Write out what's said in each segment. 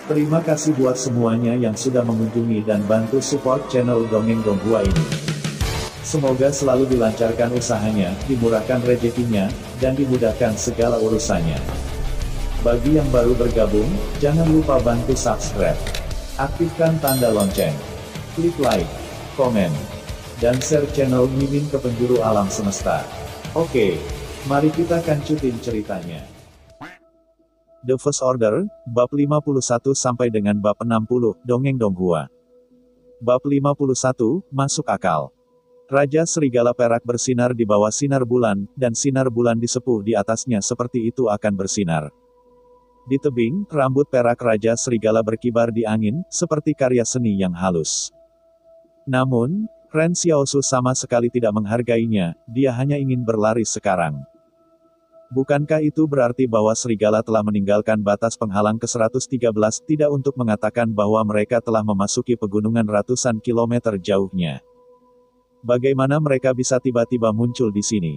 Terima kasih buat semuanya yang sudah mengunjungi dan bantu support channel Dongeng Donghua ini. Semoga selalu dilancarkan usahanya, dimurahkan rezekinya, dan dimudahkan segala urusannya. Bagi yang baru bergabung, jangan lupa bantu subscribe. Aktifkan tanda lonceng. Klik like, komen, dan share channel Mimin ke penjuru alam semesta. Oke, mari kita kancutin ceritanya. The First Order, Bab 51 sampai dengan Bab 60, Dongeng Donghua. Bab 51, Masuk Akal. Raja Serigala Perak bersinar di bawah sinar bulan, dan sinar bulan disepuh di atasnya seperti itu akan bersinar. Di tebing, rambut perak Raja Serigala berkibar di angin, seperti karya seni yang halus. Namun, Ren Xiaosu sama sekali tidak menghargainya, dia hanya ingin berlari sekarang. Bukankah itu berarti bahwa serigala telah meninggalkan batas penghalang ke-113 tidak untuk mengatakan bahwa mereka telah memasuki pegunungan ratusan kilometer jauhnya? Bagaimana mereka bisa tiba-tiba muncul di sini?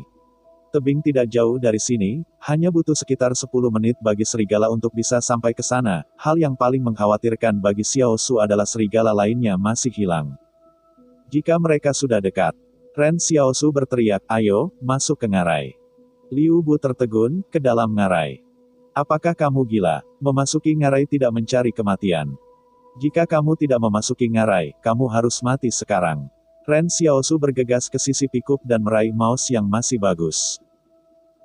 Tebing tidak jauh dari sini, hanya butuh sekitar 10 menit bagi serigala untuk bisa sampai ke sana. Hal yang paling mengkhawatirkan bagi Xiaosu adalah serigala lainnya masih hilang. Jika mereka sudah dekat, Ren Xiaosu berteriak, "Ayo, masuk ke ngarai." Liu Bu tertegun, "Ke dalam ngarai? Apakah kamu gila? Memasuki ngarai tidak mencari kematian. Jika kamu tidak memasuki ngarai, kamu harus mati sekarang." Ren Xiaosu bergegas ke sisi pikup dan meraih mouse yang masih bagus.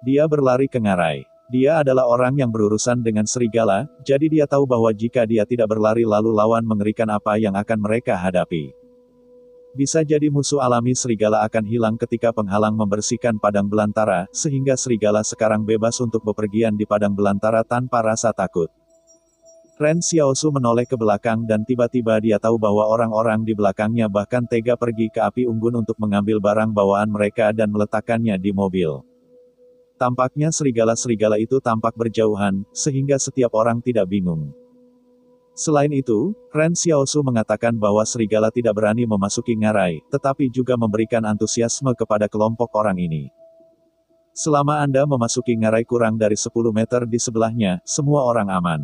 Dia berlari ke ngarai. Dia adalah orang yang berurusan dengan serigala, jadi dia tahu bahwa jika dia tidak berlari lalu lawan mengerikan apa yang akan mereka hadapi. Bisa jadi musuh alami serigala akan hilang ketika penghalang membersihkan padang belantara, sehingga serigala sekarang bebas untuk bepergian di padang belantara tanpa rasa takut. Ren Xiaosu menoleh ke belakang dan tiba-tiba dia tahu bahwa orang-orang di belakangnya bahkan tega pergi ke api unggun untuk mengambil barang bawaan mereka dan meletakkannya di mobil. Tampaknya serigala-serigala itu tampak berjauhan, sehingga setiap orang tidak bingung. Selain itu, Ren Xiaosu mengatakan bahwa serigala tidak berani memasuki ngarai, tetapi juga memberikan antusiasme kepada kelompok orang ini. Selama Anda memasuki ngarai kurang dari 10 meter di sebelahnya, semua orang aman.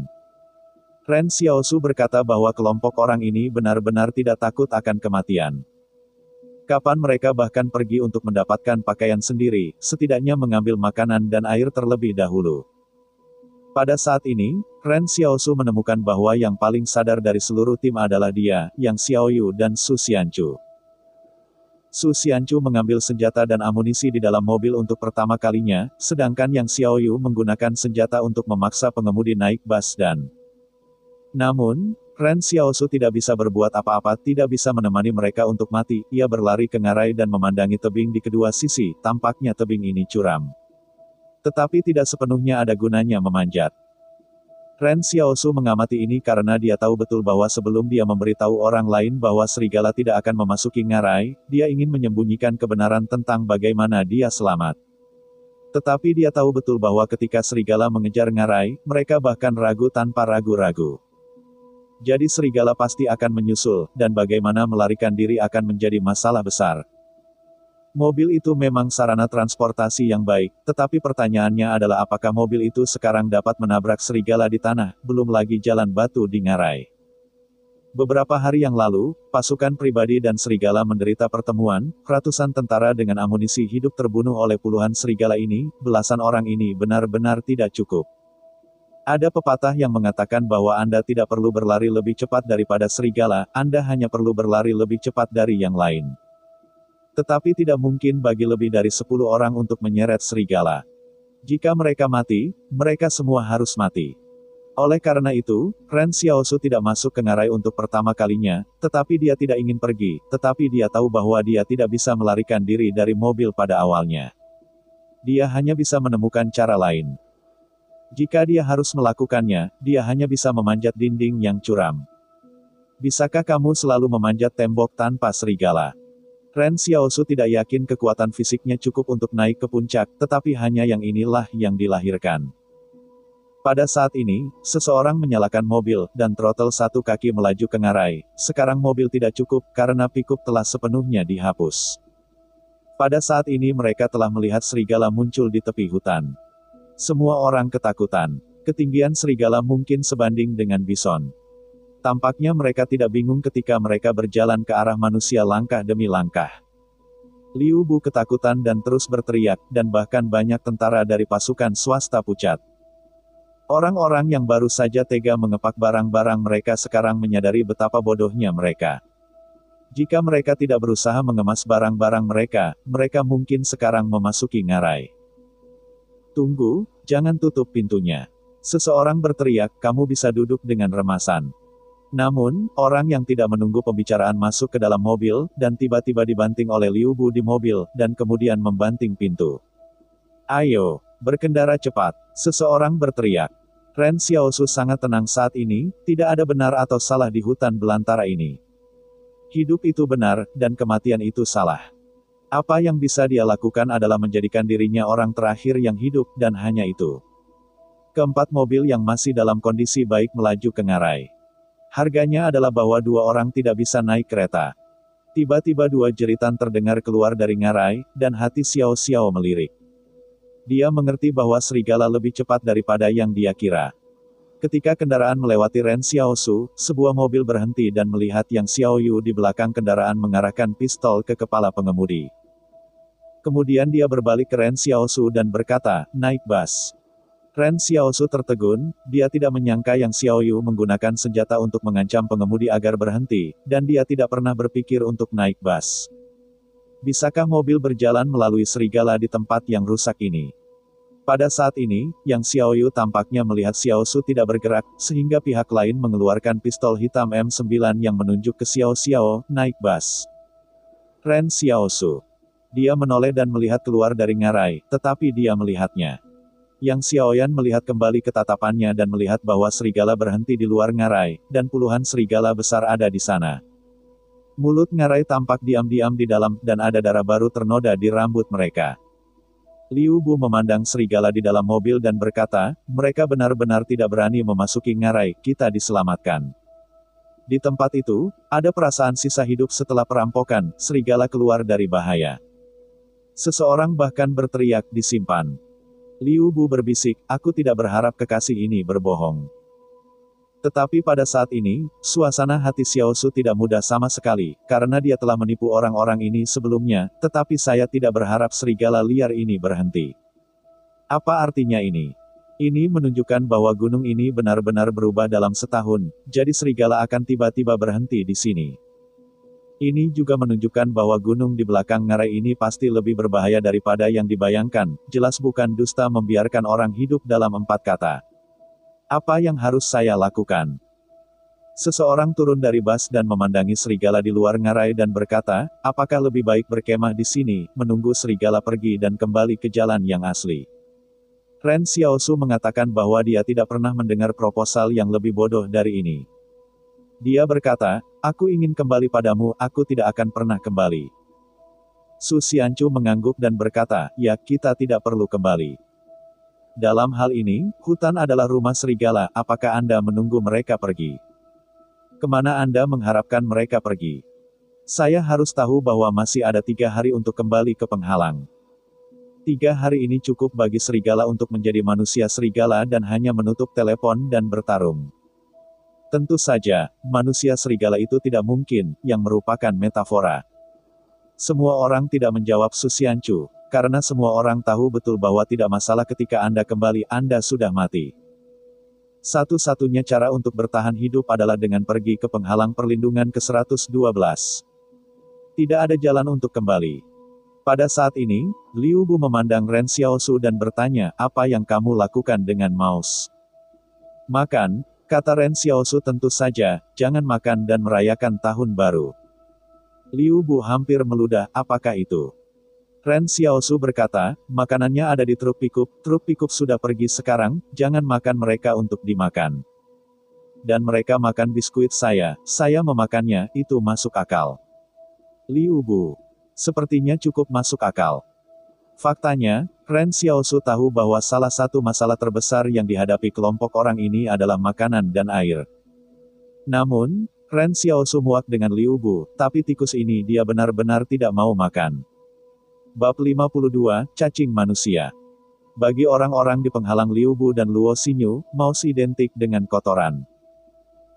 Ren Xiaosu berkata bahwa kelompok orang ini benar-benar tidak takut akan kematian. Kapan mereka bahkan pergi untuk mendapatkan pakaian sendiri, setidaknya mengambil makanan dan air terlebih dahulu. Pada saat ini, Ren Xiaosu menemukan bahwa yang paling sadar dari seluruh tim adalah dia, Yang Xiaoyu dan Su Xianchu. Su Xianchu mengambil senjata dan amunisi di dalam mobil untuk pertama kalinya, sedangkan Yang Xiaoyu menggunakan senjata untuk memaksa pengemudi naik bus dan... Namun, Ren Xiaosu tidak bisa berbuat apa-apa, tidak bisa menemani mereka untuk mati. Ia berlari ke ngarai dan memandangi tebing di kedua sisi, tampaknya tebing ini curam. Tetapi tidak sepenuhnya ada gunanya memanjat. Ren Xiaosu mengamati ini karena dia tahu betul bahwa sebelum dia memberitahu orang lain bahwa serigala tidak akan memasuki ngarai, dia ingin menyembunyikan kebenaran tentang bagaimana dia selamat. Tetapi dia tahu betul bahwa ketika serigala mengejar ngarai, mereka bahkan ragu tanpa ragu-ragu. Jadi serigala pasti akan menyusul, dan bagaimana melarikan diri akan menjadi masalah besar. Mobil itu memang sarana transportasi yang baik, tetapi pertanyaannya adalah apakah mobil itu sekarang dapat menabrak serigala di tanah, belum lagi jalan batu di ngarai. Beberapa hari yang lalu, pasukan pribadi dan serigala menderita pertemuan, ratusan tentara dengan amunisi hidup terbunuh oleh puluhan serigala ini, belasan orang ini benar-benar tidak cukup. Ada pepatah yang mengatakan bahwa Anda tidak perlu berlari lebih cepat daripada serigala, Anda hanya perlu berlari lebih cepat dari yang lain. Tetapi tidak mungkin bagi lebih dari 10 orang untuk menyeret serigala. Jika mereka mati, mereka semua harus mati. Oleh karena itu, Ren Xiaosu tidak masuk ke ngarai untuk pertama kalinya, tetapi dia tidak ingin pergi, tetapi dia tahu bahwa dia tidak bisa melarikan diri dari mobil pada awalnya. Dia hanya bisa menemukan cara lain. Jika dia harus melakukannya, dia hanya bisa memanjat dinding yang curam. Bisakah kamu selalu memanjat tembok tanpa serigala? Ren Xiaosu tidak yakin kekuatan fisiknya cukup untuk naik ke puncak, tetapi hanya yang inilah yang dilahirkan. Pada saat ini, seseorang menyalakan mobil, dan throttle satu kaki melaju ke ngarai. Sekarang mobil tidak cukup, karena pikup telah sepenuhnya dihapus. Pada saat ini mereka telah melihat serigala muncul di tepi hutan. Semua orang ketakutan. Ketinggian serigala mungkin sebanding dengan bison. Tampaknya mereka tidak bingung ketika mereka berjalan ke arah manusia langkah demi langkah. Liu Bu ketakutan dan terus berteriak, dan bahkan banyak tentara dari pasukan swasta pucat. Orang-orang yang baru saja tega mengepak barang-barang mereka sekarang menyadari betapa bodohnya mereka. Jika mereka tidak berusaha mengemas barang-barang mereka, mereka mungkin sekarang memasuki ngarai. Tunggu, jangan tutup pintunya. Seseorang berteriak, kamu bisa duduk dengan remasan. Namun, orang yang tidak menunggu pembicaraan masuk ke dalam mobil, dan tiba-tiba dibanting oleh Liu Bu di mobil, dan kemudian membanting pintu. Ayo, berkendara cepat, seseorang berteriak. Ren Xiaosu sangat tenang saat ini, tidak ada benar atau salah di hutan belantara ini. Hidup itu benar, dan kematian itu salah. Apa yang bisa dia lakukan adalah menjadikan dirinya orang terakhir yang hidup, dan hanya itu. Keempat mobil yang masih dalam kondisi baik melaju ke ngarai. Harganya adalah bahwa dua orang tidak bisa naik kereta. Tiba-tiba dua jeritan terdengar keluar dari ngarai, dan hati Xiao Xiao melirik. Dia mengerti bahwa serigala lebih cepat daripada yang dia kira. Ketika kendaraan melewati Ren Xiaosu, sebuah mobil berhenti dan melihat Yang Xiaoyu di belakang kendaraan mengarahkan pistol ke kepala pengemudi. Kemudian dia berbalik ke Ren Xiaosu dan berkata, naik bus. Ren Xiaosu tertegun, dia tidak menyangka Yang Xiaoyu menggunakan senjata untuk mengancam pengemudi agar berhenti, dan dia tidak pernah berpikir untuk naik bus. Bisakah mobil berjalan melalui serigala di tempat yang rusak ini? Pada saat ini, Yang Xiaoyu tampaknya melihat Xiaosu tidak bergerak, sehingga pihak lain mengeluarkan pistol hitam M9 yang menunjuk ke Xiao Xiao, naik bus. Ren Xiaosu. Dia menoleh dan melihat keluar dari ngarai, tetapi dia melihatnya. Yang Xiaoyan melihat kembali ke tatapannya dan melihat bahwa serigala berhenti di luar ngarai, dan puluhan serigala besar ada di sana. Mulut ngarai tampak diam-diam di dalam, dan ada darah baru ternoda di rambut mereka. Liu Bu memandang serigala di dalam mobil dan berkata, mereka benar-benar tidak berani memasuki ngarai, kita diselamatkan. Di tempat itu, ada perasaan sisa hidup setelah perampokan, serigala keluar dari bahaya. Seseorang bahkan berteriak, disimpan. Liu Bu berbisik, aku tidak berharap kekasih ini berbohong. Tetapi pada saat ini, suasana hati Xiaosu tidak mudah sama sekali, karena dia telah menipu orang-orang ini sebelumnya, tetapi saya tidak berharap serigala liar ini berhenti. Apa artinya ini? Ini menunjukkan bahwa gunung ini benar-benar berubah dalam setahun, jadi serigala akan tiba-tiba berhenti di sini. Ini juga menunjukkan bahwa gunung di belakang ngarai ini pasti lebih berbahaya daripada yang dibayangkan, jelas bukan dusta membiarkan orang hidup dalam 4 kata. Apa yang harus saya lakukan? Seseorang turun dari bus dan memandangi serigala di luar ngarai dan berkata, apakah lebih baik berkemah di sini, menunggu serigala pergi dan kembali ke jalan yang asli? Ren Xiaosu mengatakan bahwa dia tidak pernah mendengar proposal yang lebih bodoh dari ini. Dia berkata, aku ingin kembali padamu, aku tidak akan pernah kembali. Su Xianchu mengangguk dan berkata, ya, kita tidak perlu kembali. Dalam hal ini, hutan adalah rumah serigala, apakah Anda menunggu mereka pergi? Kemana Anda mengharapkan mereka pergi? Saya harus tahu bahwa masih ada 3 hari untuk kembali ke penghalang. 3 hari ini cukup bagi serigala untuk menjadi manusia serigala dan hanya menutup telepon dan bertarung. Tentu saja, manusia serigala itu tidak mungkin, yang merupakan metafora. Semua orang tidak menjawab Su Xianchu, karena semua orang tahu betul bahwa tidak masalah ketika Anda kembali, Anda sudah mati. Satu-satunya cara untuk bertahan hidup adalah dengan pergi ke penghalang perlindungan ke-112. Tidak ada jalan untuk kembali. Pada saat ini, Liu Bu memandang Ren Xiaosu dan bertanya, apa yang kamu lakukan dengan mouse? Makan. Kata Ren Xiaosu tentu saja, jangan makan dan merayakan tahun baru. Liu Bu hampir meludah, apakah itu? Ren Xiaosu berkata, makanannya ada di truk pickup sudah pergi sekarang, jangan makan mereka untuk dimakan. Dan mereka makan biskuit saya memakannya, itu masuk akal. Liu Bu. Sepertinya cukup masuk akal. Faktanya, Ren Xiaosu tahu bahwa salah satu masalah terbesar yang dihadapi kelompok orang ini adalah makanan dan air. Namun, Ren Xiaosu muak dengan Liu Bu, tapi tikus ini dia benar-benar tidak mau makan. Bab 52, Cacing Manusia. Bagi orang-orang di penghalang Liu Bu dan Luo Xinyu, mouse identik dengan kotoran.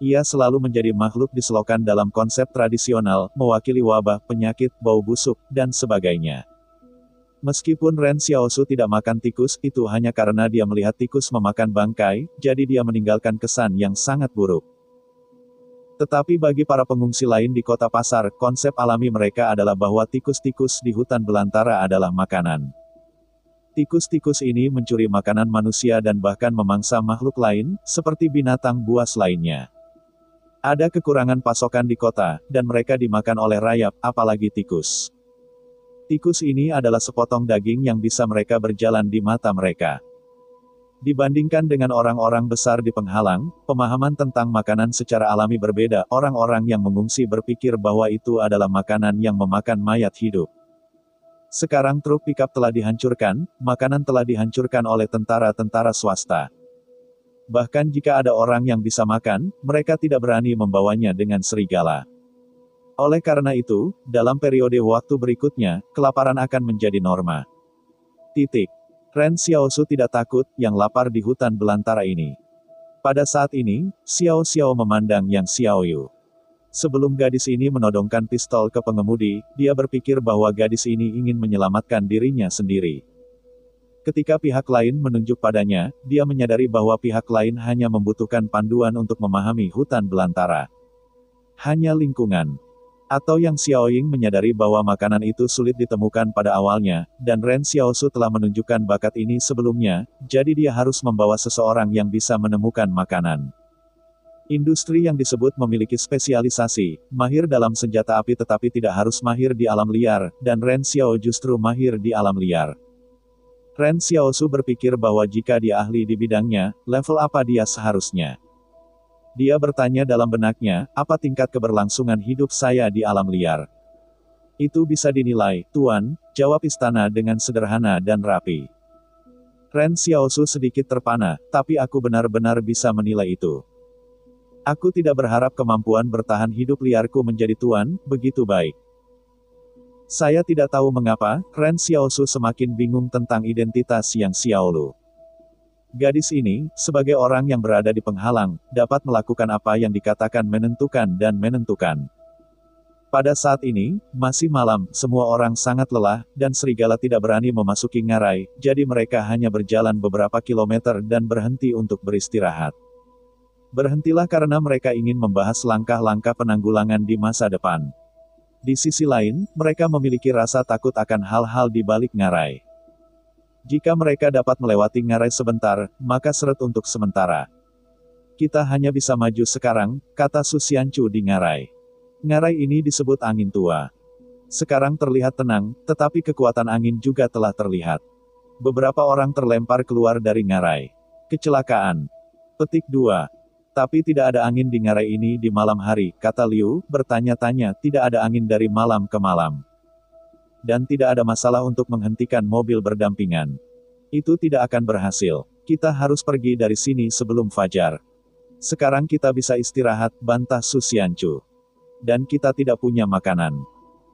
Ia selalu menjadi makhluk di selokan dalam konsep tradisional, mewakili wabah, penyakit, bau busuk, dan sebagainya. Meskipun Ren Xiaosu tidak makan tikus, itu hanya karena dia melihat tikus memakan bangkai, jadi dia meninggalkan kesan yang sangat buruk. Tetapi bagi para pengungsi lain di kota pasar, konsep alami mereka adalah bahwa tikus-tikus di hutan belantara adalah makanan. Tikus-tikus ini mencuri makanan manusia dan bahkan memangsa makhluk lain, seperti binatang buas lainnya. Ada kekurangan pasokan di kota, dan mereka dimakan oleh rayap, apalagi tikus. Tikus ini adalah sepotong daging yang bisa mereka berjalan di mata mereka. Dibandingkan dengan orang-orang besar di penghalang, pemahaman tentang makanan secara alami berbeda. Orang-orang yang mengungsi berpikir bahwa itu adalah makanan yang memakan mayat hidup. Sekarang truk pickup telah dihancurkan, makanan telah dihancurkan oleh tentara-tentara swasta. Bahkan jika ada orang yang bisa makan, mereka tidak berani membawanya dengan serigala. Oleh karena itu, dalam periode waktu berikutnya, kelaparan akan menjadi norma. Ren Xiaosu tidak takut, yang lapar di hutan belantara ini. Pada saat ini, Xiao Xiao memandang Yang Xiaoyu. Sebelum gadis ini menodongkan pistol ke pengemudi, dia berpikir bahwa gadis ini ingin menyelamatkan dirinya sendiri. Ketika pihak lain menunjuk padanya, dia menyadari bahwa pihak lain hanya membutuhkan panduan untuk memahami hutan belantara. Hanya lingkungan. Atau Yang Xiaoying menyadari bahwa makanan itu sulit ditemukan pada awalnya, dan Ren Xiaosu telah menunjukkan bakat ini sebelumnya, jadi dia harus membawa seseorang yang bisa menemukan makanan. Industri yang disebut memiliki spesialisasi, mahir dalam senjata api tetapi tidak harus mahir di alam liar, dan Ren Xiao justru mahir di alam liar. Ren Xiaosu berpikir bahwa jika dia ahli di bidangnya, level apa dia seharusnya. Dia bertanya dalam benaknya, apa tingkat keberlangsungan hidup saya di alam liar? Itu bisa dinilai, Tuan, jawab istana dengan sederhana dan rapi. Ren Xiaosu sedikit terpana, tapi aku benar-benar bisa menilai itu. Aku tidak berharap kemampuan bertahan hidup liarku menjadi tuan, begitu baik. Saya tidak tahu mengapa, Ren Xiaosu semakin bingung tentang identitas Yang Xiaolu. Gadis ini, sebagai orang yang berada di penghalang, dapat melakukan apa yang dikatakan menentukan dan menentukan. Pada saat ini, masih malam, semua orang sangat lelah, dan serigala tidak berani memasuki ngarai, jadi mereka hanya berjalan beberapa kilometer dan berhenti untuk beristirahat. Berhentilah karena mereka ingin membahas langkah-langkah penanggulangan di masa depan. Di sisi lain, mereka memiliki rasa takut akan hal-hal di balik ngarai. Jika mereka dapat melewati ngarai sebentar, maka seret untuk sementara. Kita hanya bisa maju sekarang, kata Su Xianchu di ngarai. Ngarai ini disebut angin tua. Sekarang terlihat tenang, tetapi kekuatan angin juga telah terlihat. Beberapa orang terlempar keluar dari ngarai. Kecelakaan. Petik 2. Tapi tidak ada angin di ngarai ini di malam hari, kata Liu, bertanya-tanya, tidak ada angin dari malam ke malam. Dan tidak ada masalah untuk menghentikan mobil berdampingan. Itu tidak akan berhasil. Kita harus pergi dari sini sebelum fajar. Sekarang kita bisa istirahat, bantah Su Xianchu. Dan kita tidak punya makanan.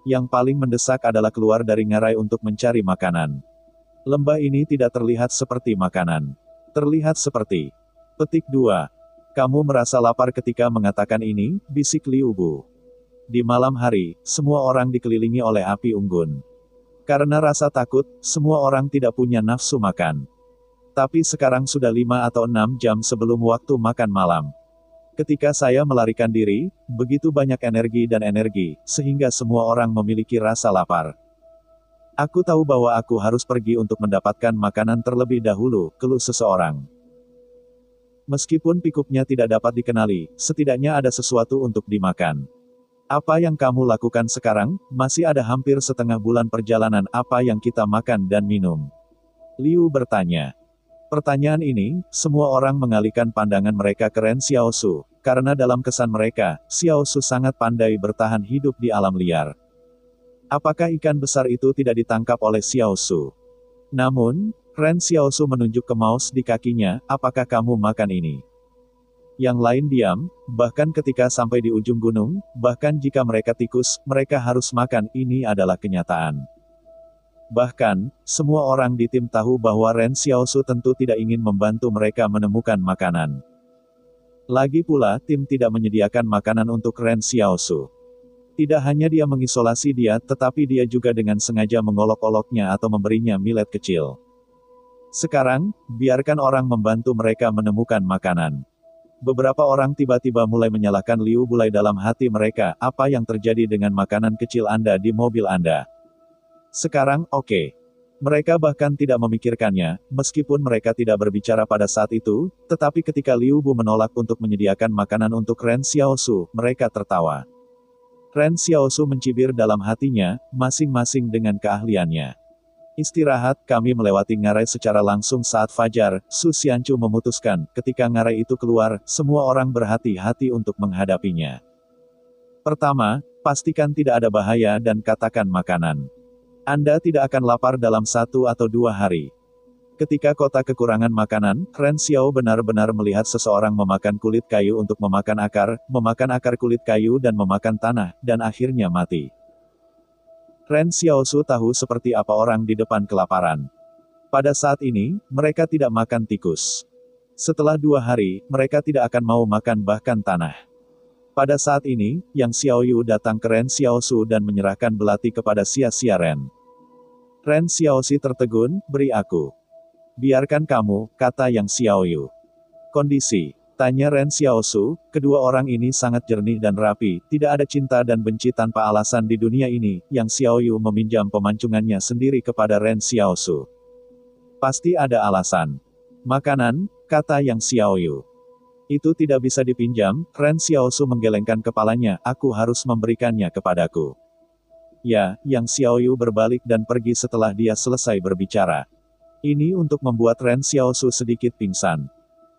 Yang paling mendesak adalah keluar dari ngarai untuk mencari makanan. Lembah ini tidak terlihat seperti makanan. Terlihat seperti. Petik 2. Kamu merasa lapar ketika mengatakan ini, bisik Liu Bu. Di malam hari, semua orang dikelilingi oleh api unggun. Karena rasa takut, semua orang tidak punya nafsu makan. Tapi sekarang sudah 5 atau 6 jam sebelum waktu makan malam. Ketika saya melarikan diri, begitu banyak energi, sehingga semua orang memiliki rasa lapar. Aku tahu bahwa aku harus pergi untuk mendapatkan makanan terlebih dahulu, keluh seseorang. Meskipun pikupnya tidak dapat dikenali, setidaknya ada sesuatu untuk dimakan. Apa yang kamu lakukan sekarang? Masih ada hampir setengah bulan perjalanan, apa yang kita makan dan minum? Liu bertanya. Pertanyaan ini, semua orang mengalihkan pandangan mereka ke Ren Xiaosu, karena dalam kesan mereka, Xiaosu sangat pandai bertahan hidup di alam liar. Apakah ikan besar itu tidak ditangkap oleh Xiaosu? Namun, Ren Xiaosu menunjuk ke mouse di kakinya, apakah kamu makan ini? Yang lain diam, bahkan ketika sampai di ujung gunung, bahkan jika mereka tikus, mereka harus makan, ini adalah kenyataan. Bahkan, semua orang di tim tahu bahwa Ren Xiaosu tentu tidak ingin membantu mereka menemukan makanan. Lagi pula, tim tidak menyediakan makanan untuk Ren Xiaosu. Tidak hanya dia mengisolasi dia, tetapi dia juga dengan sengaja mengolok-oloknya atau memberinya millet kecil. Sekarang, biarkan orang membantu mereka menemukan makanan. Beberapa orang tiba-tiba mulai menyalahkan Liu Bulai dalam hati mereka, apa yang terjadi dengan makanan kecil Anda di mobil Anda? Sekarang, oke. Mereka bahkan tidak memikirkannya, meskipun mereka tidak berbicara pada saat itu, tetapi ketika Liu Bu menolak untuk menyediakan makanan untuk Ren Xiaosu, mereka tertawa. Ren Xiaosu mencibir dalam hatinya, masing-masing dengan keahliannya. Istirahat, kami melewati ngarai secara langsung saat fajar, Su Xianchu memutuskan, ketika ngarai itu keluar, semua orang berhati-hati untuk menghadapinya. Pertama, pastikan tidak ada bahaya dan katakan makanan. Anda tidak akan lapar dalam 1 atau 2 hari. Ketika kota kekurangan makanan, Ren Xiao benar-benar melihat seseorang memakan kulit kayu untuk memakan akar kulit kayu dan memakan tanah, dan akhirnya mati. Ren Xiaosu tahu seperti apa orang di depan kelaparan. Pada saat ini, mereka tidak makan tikus. Setelah 2 hari, mereka tidak akan mau makan bahkan tanah. Pada saat ini, Yang Xiaoyu datang ke Ren Xiaosu dan menyerahkan belati kepada Xia Ren. Ren Xiaosi tertegun, beri aku. Biarkan kamu, kata Yang Xiaoyu. Kondisi, tanya Ren Xiaosu, kedua orang ini sangat jernih dan rapi, tidak ada cinta dan benci tanpa alasan di dunia ini. Yang Xiaoyu meminjam pemancungannya sendiri kepada Ren Xiaosu. Pasti ada alasan. Makanan, kata Yang Xiaoyu. Itu tidak bisa dipinjam, Ren Xiaosu menggelengkan kepalanya, aku harus memberikannya kepadaku. Ya, Yang Xiaoyu berbalik dan pergi setelah dia selesai berbicara. Ini untuk membuat Ren Xiaosu sedikit pingsan.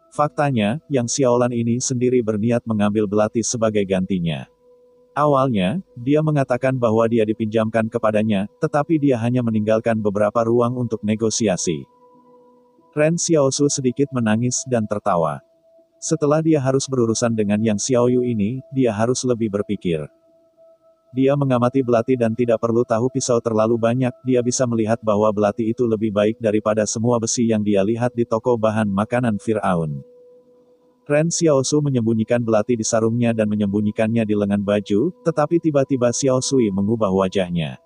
Faktanya, Yang Xiaolan ini sendiri berniat mengambil belati sebagai gantinya. Awalnya, dia mengatakan bahwa dia dipinjamkan kepadanya, tetapi dia hanya meninggalkan beberapa ruang untuk negosiasi. Ren Xiaosu sedikit menangis dan tertawa. Setelah dia harus berurusan dengan Yang Xiaoyu ini, dia harus lebih berpikir. Dia mengamati belati dan tidak perlu tahu pisau terlalu banyak, dia bisa melihat bahwa belati itu lebih baik daripada semua besi yang dia lihat di toko bahan makanan Fir'aun. Ren Xiaosu menyembunyikan belati di sarungnya dan menyembunyikannya di lengan baju, tetapi tiba-tiba Xiao Sui mengubah wajahnya.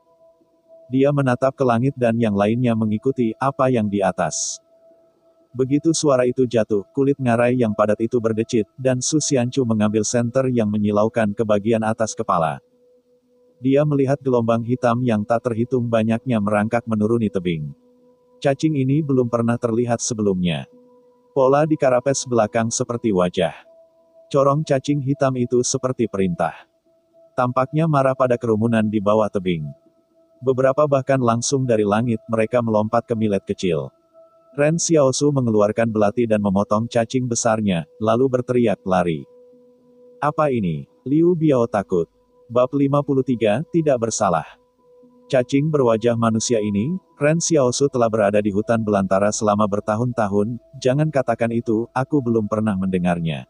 Dia menatap ke langit dan yang lainnya mengikuti apa yang di atas. Begitu suara itu jatuh, kulit ngarai yang padat itu berdecit, dan Su Xianchu mengambil senter yang menyilaukan ke bagian atas kepala. Dia melihat gelombang hitam yang tak terhitung banyaknya merangkak menuruni tebing. Cacing ini belum pernah terlihat sebelumnya. Pola di karapes belakang seperti wajah. Corong cacing hitam itu seperti perintah. Tampaknya marah pada kerumunan di bawah tebing. Beberapa bahkan langsung dari langit, mereka melompat ke millet kecil. Ren Xiaosu mengeluarkan belati dan memotong cacing besarnya, lalu berteriak, lari. Apa ini? Liu Biao takut. Bab 53, tidak bersalah. Cacing berwajah manusia ini, Ren Xiaosu telah berada di hutan belantara selama bertahun-tahun, jangan katakan itu, aku belum pernah mendengarnya.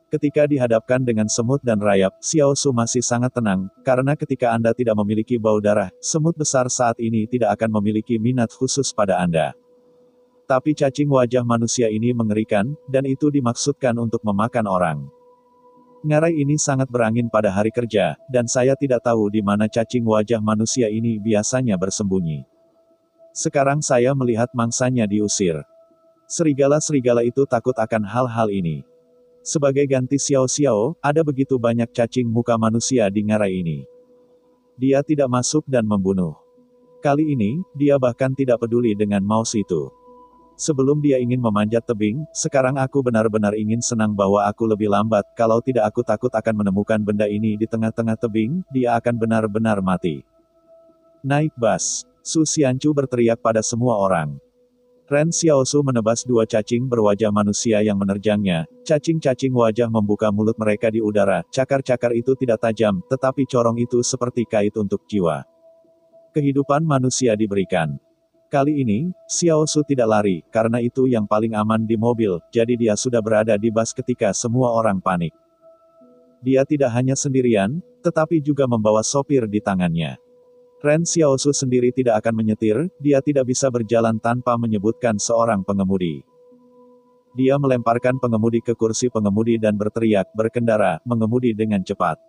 Ketika dihadapkan dengan semut dan rayap, Xiaosu masih sangat tenang, karena ketika Anda tidak memiliki bau darah, semut besar saat ini tidak akan memiliki minat khusus pada Anda. Tapi cacing wajah manusia ini mengerikan, dan itu dimaksudkan untuk memakan orang. Ngarai ini sangat berangin pada hari kerja, dan saya tidak tahu di mana cacing wajah manusia ini biasanya bersembunyi. Sekarang saya melihat mangsanya diusir. Serigala-serigala itu takut akan hal-hal ini. Sebagai ganti Xiao, ada begitu banyak cacing muka manusia di ngarai ini. Dia tidak masuk dan membunuh. Kali ini, dia bahkan tidak peduli dengan mouse itu. Sebelum dia ingin memanjat tebing, sekarang aku benar-benar ingin senang bahwa aku lebih lambat, kalau tidak aku takut akan menemukan benda ini di tengah-tengah tebing, dia akan benar-benar mati. Naik bas. Su Xianchu berteriak pada semua orang. Ren Xiaosu menebas 2 cacing berwajah manusia yang menerjangnya, cacing-cacing wajah membuka mulut mereka di udara, cakar-cakar itu tidak tajam, tetapi corong itu seperti kait untuk jiwa. Kehidupan manusia diberikan. Kali ini, Xiaosu tidak lari, karena itu yang paling aman di mobil, jadi dia sudah berada di bas ketika semua orang panik. Dia tidak hanya sendirian, tetapi juga membawa sopir di tangannya. Ren Xiaosu sendiri tidak akan menyetir, dia tidak bisa berjalan tanpa menyebutkan seorang pengemudi. Dia melemparkan pengemudi ke kursi pengemudi dan berteriak, berkendara, mengemudi dengan cepat.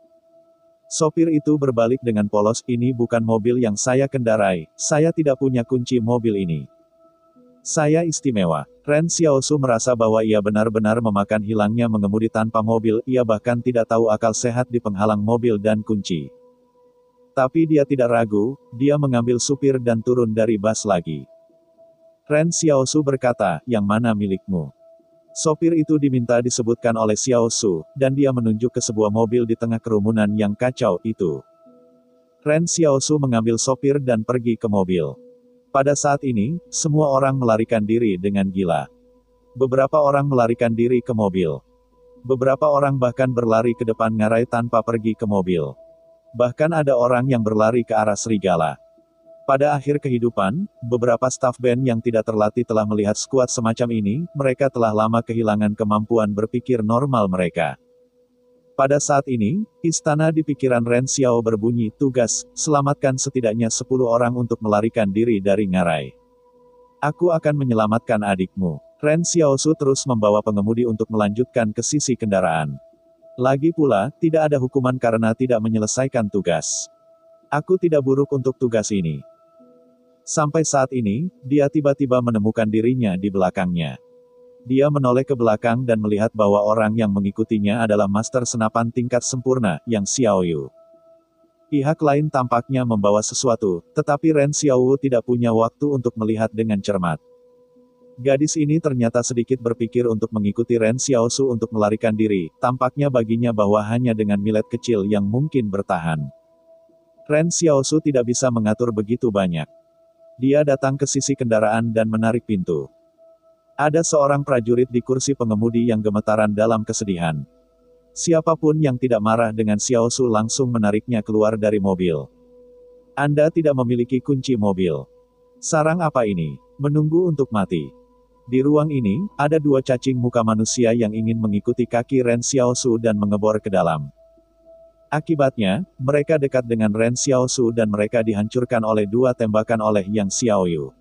Sopir itu berbalik dengan polos, ini bukan mobil yang saya kendarai, saya tidak punya kunci mobil ini. Saya istimewa. Ren Xiaosu merasa bahwa ia benar-benar memakan hilangnya mengemudi tanpa mobil, ia bahkan tidak tahu akal sehat di penghalang mobil dan kunci. Tapi dia tidak ragu, dia mengambil supir dan turun dari bus lagi. Ren Xiaosu berkata, yang mana milikmu? Sopir itu diminta disebutkan oleh Xiaosu, dan dia menunjuk ke sebuah mobil di tengah kerumunan yang kacau itu. Ren Xiaosu mengambil sopir dan pergi ke mobil. Pada saat ini, semua orang melarikan diri dengan gila. Beberapa orang melarikan diri ke mobil. Beberapa orang bahkan berlari ke depan ngarai tanpa pergi ke mobil. Bahkan ada orang yang berlari ke arah serigala. Pada akhir kehidupan, beberapa staf band yang tidak terlatih telah melihat skuad semacam ini, mereka telah lama kehilangan kemampuan berpikir normal mereka. Pada saat ini, istana di pikiran Ren Xiao berbunyi, tugas, selamatkan setidaknya 10 orang untuk melarikan diri dari ngarai. Aku akan menyelamatkan adikmu. Ren Xiaosu terus membawa pengemudi untuk melanjutkan ke sisi kendaraan. Lagi pula, tidak ada hukuman karena tidak menyelesaikan tugas. Aku tidak buruk untuk tugas ini. Sampai saat ini, dia tiba-tiba menemukan dirinya di belakangnya. Dia menoleh ke belakang dan melihat bahwa orang yang mengikutinya adalah master senapan tingkat sempurna, Yang Xiaoyu. Pihak lain tampaknya membawa sesuatu, tetapi Ren Xiaoyu tidak punya waktu untuk melihat dengan cermat. Gadis ini ternyata sedikit berpikir untuk mengikuti Ren Xiaosu untuk melarikan diri, tampaknya baginya bahwa hanya dengan milet kecil yang mungkin bertahan. Ren Xiaosu tidak bisa mengatur begitu banyak. Dia datang ke sisi kendaraan dan menarik pintu. Ada seorang prajurit di kursi pengemudi yang gemetaran dalam kesedihan. Siapapun yang tidak marah dengan Xiaosu langsung menariknya keluar dari mobil. Anda tidak memiliki kunci mobil. Sarang apa ini? Menunggu untuk mati. Di ruang ini, ada 2 cacing muka manusia yang ingin mengikuti kaki Ren Xiaosu dan mengebor ke dalam. Akibatnya, mereka dekat dengan Ren Xiaosu dan mereka dihancurkan oleh 2 tembakan oleh Yang Xiaoyu.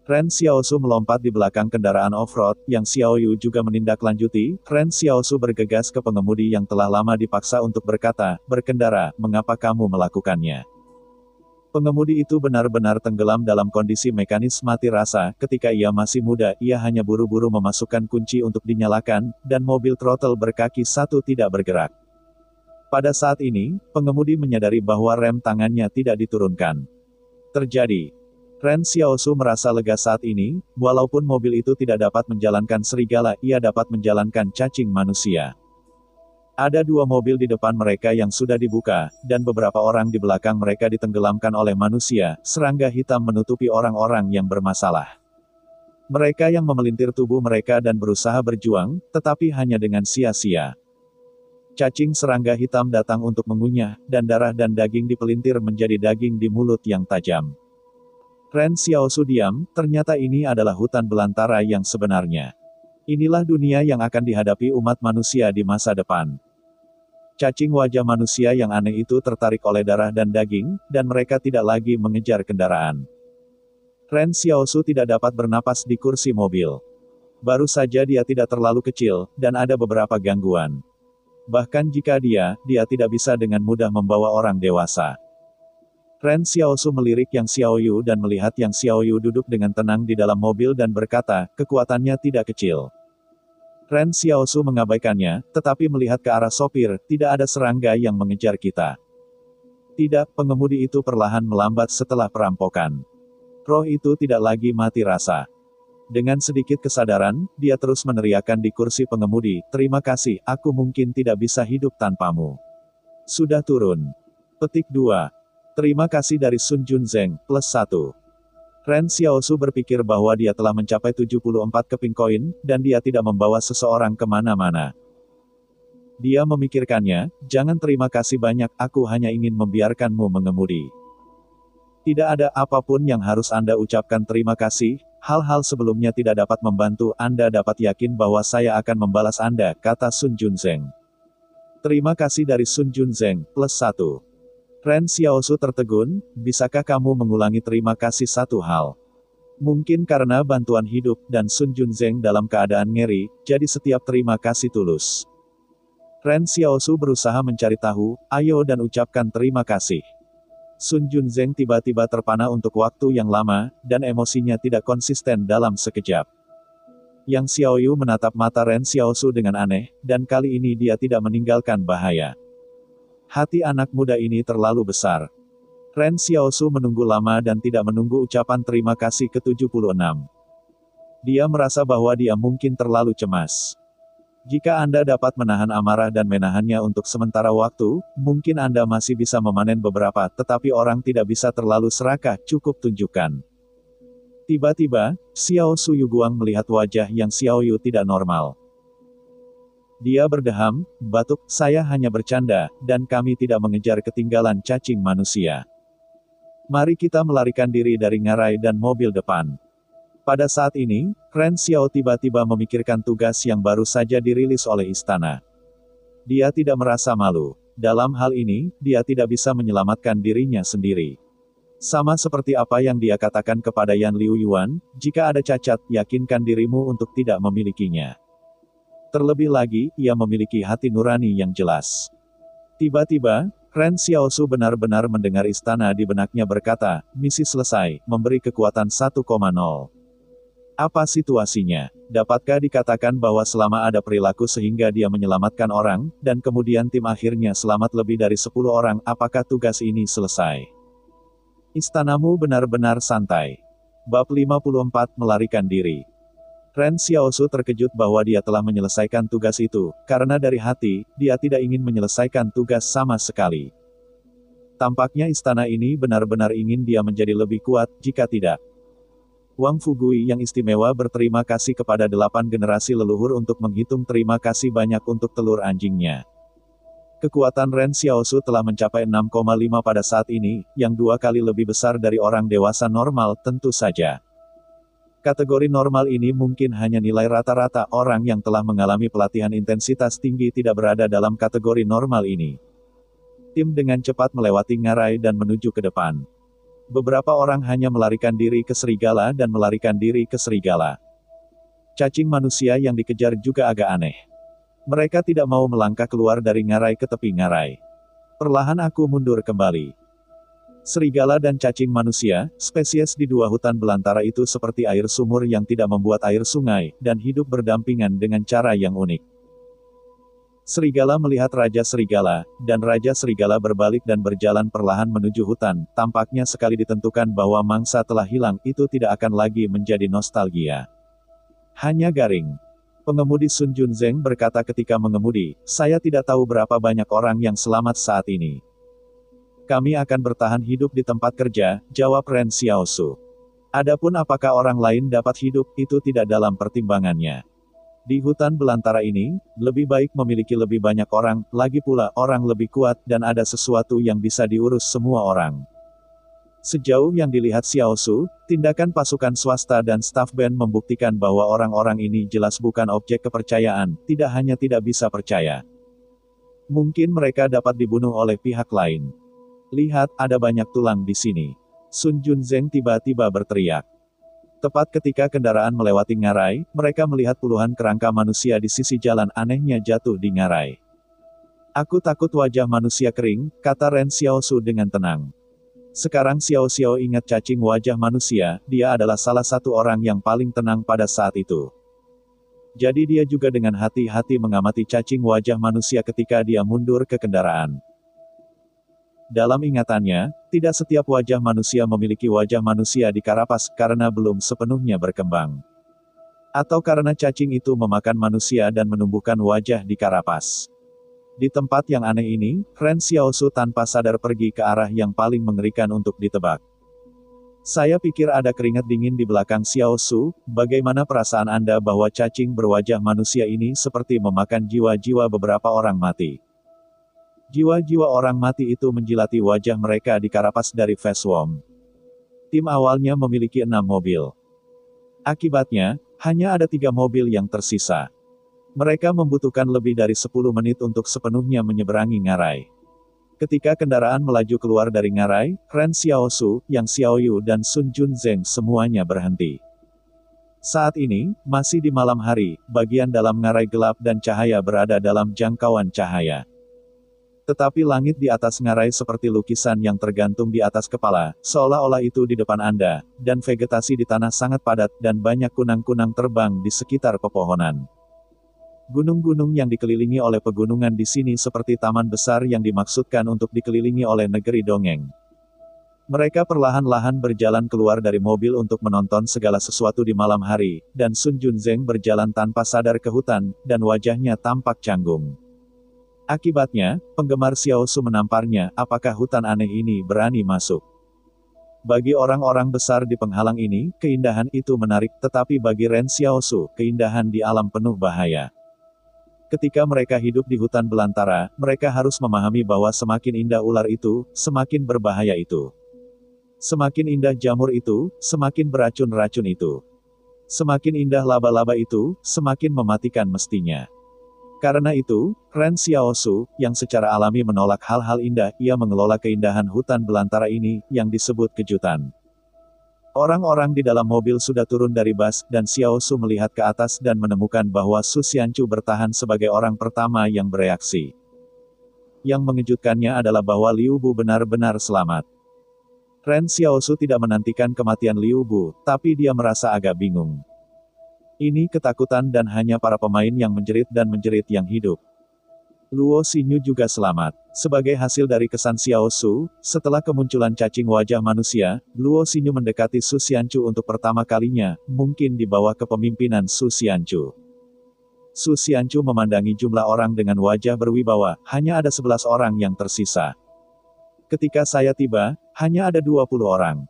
Ren Xiaosu melompat di belakang kendaraan off-road, Yang Xiaoyu juga menindaklanjuti. Ren Xiaosu bergegas ke pengemudi yang telah lama dipaksa untuk berkata, berkendara, mengapa kamu melakukannya? Pengemudi itu benar-benar tenggelam dalam kondisi mekanis mati rasa, ketika ia masih muda, ia hanya buru-buru memasukkan kunci untuk dinyalakan, dan mobil throttle berkaki 1 tidak bergerak. Pada saat ini, pengemudi menyadari bahwa rem tangannya tidak diturunkan. Terjadi. Ren Xiaosu merasa lega saat ini, walaupun mobil itu tidak dapat menjalankan serigala, ia dapat menjalankan cacing manusia. Ada 2 mobil di depan mereka yang sudah dibuka, dan beberapa orang di belakang mereka ditenggelamkan oleh manusia, serangga hitam menutupi orang-orang yang bermasalah. Mereka yang memelintir tubuh mereka dan berusaha berjuang, tetapi hanya dengan sia-sia. Cacing serangga hitam datang untuk mengunyah, dan darah dan daging dipelintir menjadi daging di mulut yang tajam. Ren Xiaosu diam, ternyata ini adalah hutan belantara yang sebenarnya. Inilah dunia yang akan dihadapi umat manusia di masa depan. Cacing wajah manusia yang aneh itu tertarik oleh darah dan daging, dan mereka tidak lagi mengejar kendaraan. Ren Xiaosu tidak dapat bernapas di kursi mobil. Baru saja dia tidak terlalu kecil, dan ada beberapa gangguan. Bahkan jika dia tidak bisa dengan mudah membawa orang dewasa. Ren Xiaosu melirik Yang Xiaoyu dan melihat Yang Xiaoyu duduk dengan tenang di dalam mobil dan berkata, kekuatannya tidak kecil. Ren Xiaosu mengabaikannya, tetapi melihat ke arah sopir, tidak ada serangga yang mengejar kita. Tidak, pengemudi itu perlahan melambat setelah perampokan. Roh itu tidak lagi mati rasa. Dengan sedikit kesadaran, dia terus meneriakkan di kursi pengemudi, terima kasih, aku mungkin tidak bisa hidup tanpamu. Sudah turun. Petik 2. Terima kasih dari Sun Junzeng, +1. Ren Xiaosu berpikir bahwa dia telah mencapai 74 keping koin, dan dia tidak membawa seseorang kemana-mana. Dia memikirkannya, jangan terima kasih banyak, aku hanya ingin membiarkanmu mengemudi. Tidak ada apapun yang harus Anda ucapkan terima kasih, hal-hal sebelumnya tidak dapat membantu, Anda dapat yakin bahwa saya akan membalas Anda, kata Sun Junzeng. Terima kasih dari Sun Junzeng, +1. Ren Xiaosu tertegun, bisakah kamu mengulangi terima kasih satu hal? Mungkin karena bantuan hidup dan Sun Junzeng dalam keadaan ngeri, jadi setiap terima kasih tulus. Ren Xiaosu berusaha mencari tahu, ayo dan ucapkan terima kasih. Sun Junzeng tiba-tiba terpana untuk waktu yang lama, dan emosinya tidak konsisten dalam sekejap. Yang Xiaoyu menatap mata Ren Xiaosu dengan aneh, dan kali ini dia tidak meninggalkan bahaya. Hati anak muda ini terlalu besar. Ren Xiaosu menunggu lama dan tidak menunggu ucapan terima kasih ke-76. Dia merasa bahwa dia mungkin terlalu cemas. Jika Anda dapat menahan amarah dan menahannya untuk sementara waktu, mungkin Anda masih bisa memanen beberapa, tetapi orang tidak bisa terlalu serakah, cukup tunjukkan. Tiba-tiba, Xiao Su Yuguang melihat wajah yang Xiao Yu tidak normal. Dia berdeham, batuk, saya hanya bercanda, dan kami tidak mengejar ketinggalan cacing manusia. Mari kita melarikan diri dari ngarai dan mobil depan. Pada saat ini, Ren Xiao tiba-tiba memikirkan tugas yang baru saja dirilis oleh istana. Dia tidak merasa malu. Dalam hal ini, dia tidak bisa menyelamatkan dirinya sendiri. Sama seperti apa yang dia katakan kepada Yan Liu Yuan, jika ada cacat, yakinkan dirimu untuk tidak memilikinya. Terlebih lagi, ia memiliki hati nurani yang jelas. Tiba-tiba, Ren Xiaosu benar-benar mendengar istana di benaknya berkata, misi selesai, memberi kekuatan 1,0. Apa situasinya? Dapatkah dikatakan bahwa selama ada perilaku sehingga dia menyelamatkan orang, dan kemudian tim akhirnya selamat lebih dari 10 orang, apakah tugas ini selesai? Istanamu benar-benar santai. Bab 54 Melarikan Diri. Ren Xiaosu terkejut bahwa dia telah menyelesaikan tugas itu, karena dari hati, dia tidak ingin menyelesaikan tugas sama sekali. Tampaknya istana ini benar-benar ingin dia menjadi lebih kuat, jika tidak. Wang Fugui yang istimewa berterima kasih kepada 8 generasi leluhur untuk menghitung terima kasih banyak untuk telur anjingnya. Kekuatan Ren Xiaosu telah mencapai 6,5 pada saat ini, yang 2 kali lebih besar dari orang dewasa normal, tentu saja. Kategori normal ini mungkin hanya nilai rata-rata orang yang telah mengalami pelatihan intensitas tinggi tidak berada dalam kategori normal ini. Tim dengan cepat melewati ngarai dan menuju ke depan. Beberapa orang hanya melarikan diri ke serigala dan melarikan diri ke serigala. Cacing manusia yang dikejar juga agak aneh. Mereka tidak mau melangkah keluar dari ngarai ke tepi ngarai. Perlahan aku mundur kembali. Serigala dan cacing manusia, spesies di 2 hutan belantara itu seperti air sumur yang tidak membuat air sungai, dan hidup berdampingan dengan cara yang unik. Serigala melihat Raja Serigala, dan Raja Serigala berbalik dan berjalan perlahan menuju hutan, tampaknya sekali ditentukan bahwa mangsa telah hilang, itu tidak akan lagi menjadi nostalgia. Hanya garing. Pengemudi Sun Junzeng berkata ketika mengemudi, saya tidak tahu berapa banyak orang yang selamat saat ini. Kami akan bertahan hidup di tempat kerja, jawab Ren Xiaosu. Adapun apakah orang lain dapat hidup, itu tidak dalam pertimbangannya. Di hutan belantara ini, lebih baik memiliki lebih banyak orang, lagi pula orang lebih kuat, dan ada sesuatu yang bisa diurus semua orang. Sejauh yang dilihat Xiaosu, tindakan pasukan swasta dan staf band membuktikan bahwa orang-orang ini jelas bukan objek kepercayaan, tidak hanya tidak bisa percaya. Mungkin mereka dapat dibunuh oleh pihak lain. Lihat, ada banyak tulang di sini. Sun Junzeng tiba-tiba berteriak. Tepat ketika kendaraan melewati ngarai, mereka melihat puluhan kerangka manusia di sisi jalan anehnya jatuh di ngarai. Aku takut wajah manusia kering, kata Ren Xiaosu dengan tenang. Sekarang Xiao Xiao ingat cacing wajah manusia, dia adalah salah satu orang yang paling tenang pada saat itu. Jadi dia juga dengan hati-hati mengamati cacing wajah manusia ketika dia mundur ke kendaraan. Dalam ingatannya, tidak setiap wajah manusia memiliki wajah manusia di karapas, karena belum sepenuhnya berkembang. Atau karena cacing itu memakan manusia dan menumbuhkan wajah di karapas. Di tempat yang aneh ini, Ren Xiaosu tanpa sadar pergi ke arah yang paling mengerikan untuk ditebak. Saya pikir ada keringat dingin di belakang Xiaosu, bagaimana perasaan Anda bahwa cacing berwajah manusia ini seperti memakan jiwa-jiwa beberapa orang mati. Jiwa-jiwa orang mati itu menjilati wajah mereka di karapas dari Fastworm. Tim awalnya memiliki 6 mobil. Akibatnya, hanya ada 3 mobil yang tersisa. Mereka membutuhkan lebih dari 10 menit untuk sepenuhnya menyeberangi ngarai. Ketika kendaraan melaju keluar dari ngarai, Ren Xiaosu, Yang Xiaoyu dan Sun Junzeng semuanya berhenti. Saat ini, masih di malam hari, bagian dalam ngarai gelap dan cahaya berada dalam jangkauan cahaya. Tetapi langit di atas ngarai seperti lukisan yang tergantung di atas kepala, seolah-olah itu di depan Anda, dan vegetasi di tanah sangat padat dan banyak kunang-kunang terbang di sekitar pepohonan. Gunung-gunung yang dikelilingi oleh pegunungan di sini seperti taman besar yang dimaksudkan untuk dikelilingi oleh negeri dongeng. Mereka perlahan-lahan berjalan keluar dari mobil untuk menonton segala sesuatu di malam hari, dan Sun Junzeng berjalan tanpa sadar ke hutan, dan wajahnya tampak canggung. Akibatnya, penggemar Xiaosu menamparnya, apakah hutan aneh ini berani masuk? Bagi orang-orang besar di penghalang ini, keindahan itu menarik, tetapi bagi Ren Xiaosu, keindahan di alam penuh bahaya. Ketika mereka hidup di hutan belantara, mereka harus memahami bahwa semakin indah ular itu, semakin berbahaya itu. Semakin indah jamur itu, semakin beracun racun itu. Semakin indah laba-laba itu, semakin mematikan mestinya. Karena itu, Ren Xiaosu, yang secara alami menolak hal-hal indah, ia mengelola keindahan hutan belantara ini, yang disebut kejutan. Orang-orang di dalam mobil sudah turun dari bus, dan Xiaosu melihat ke atas dan menemukan bahwa Su Xianchu bertahan sebagai orang pertama yang bereaksi. Yang mengejutkannya adalah bahwa Liu Bu benar-benar selamat. Ren Xiaosu tidak menantikan kematian Liu Bu, tapi dia merasa agak bingung. Ini ketakutan dan hanya para pemain yang menjerit dan menjerit yang hidup. Luo Xinyu juga selamat. Sebagai hasil dari kesan Xiaosu, setelah kemunculan cacing wajah manusia, Luo Xinyu mendekati Su Xianchu untuk pertama kalinya, mungkin di bawah kepemimpinan Su Xianchu. Su Xianchu memandangi jumlah orang dengan wajah berwibawa, hanya ada 11 orang yang tersisa. Ketika saya tiba, hanya ada 20 orang.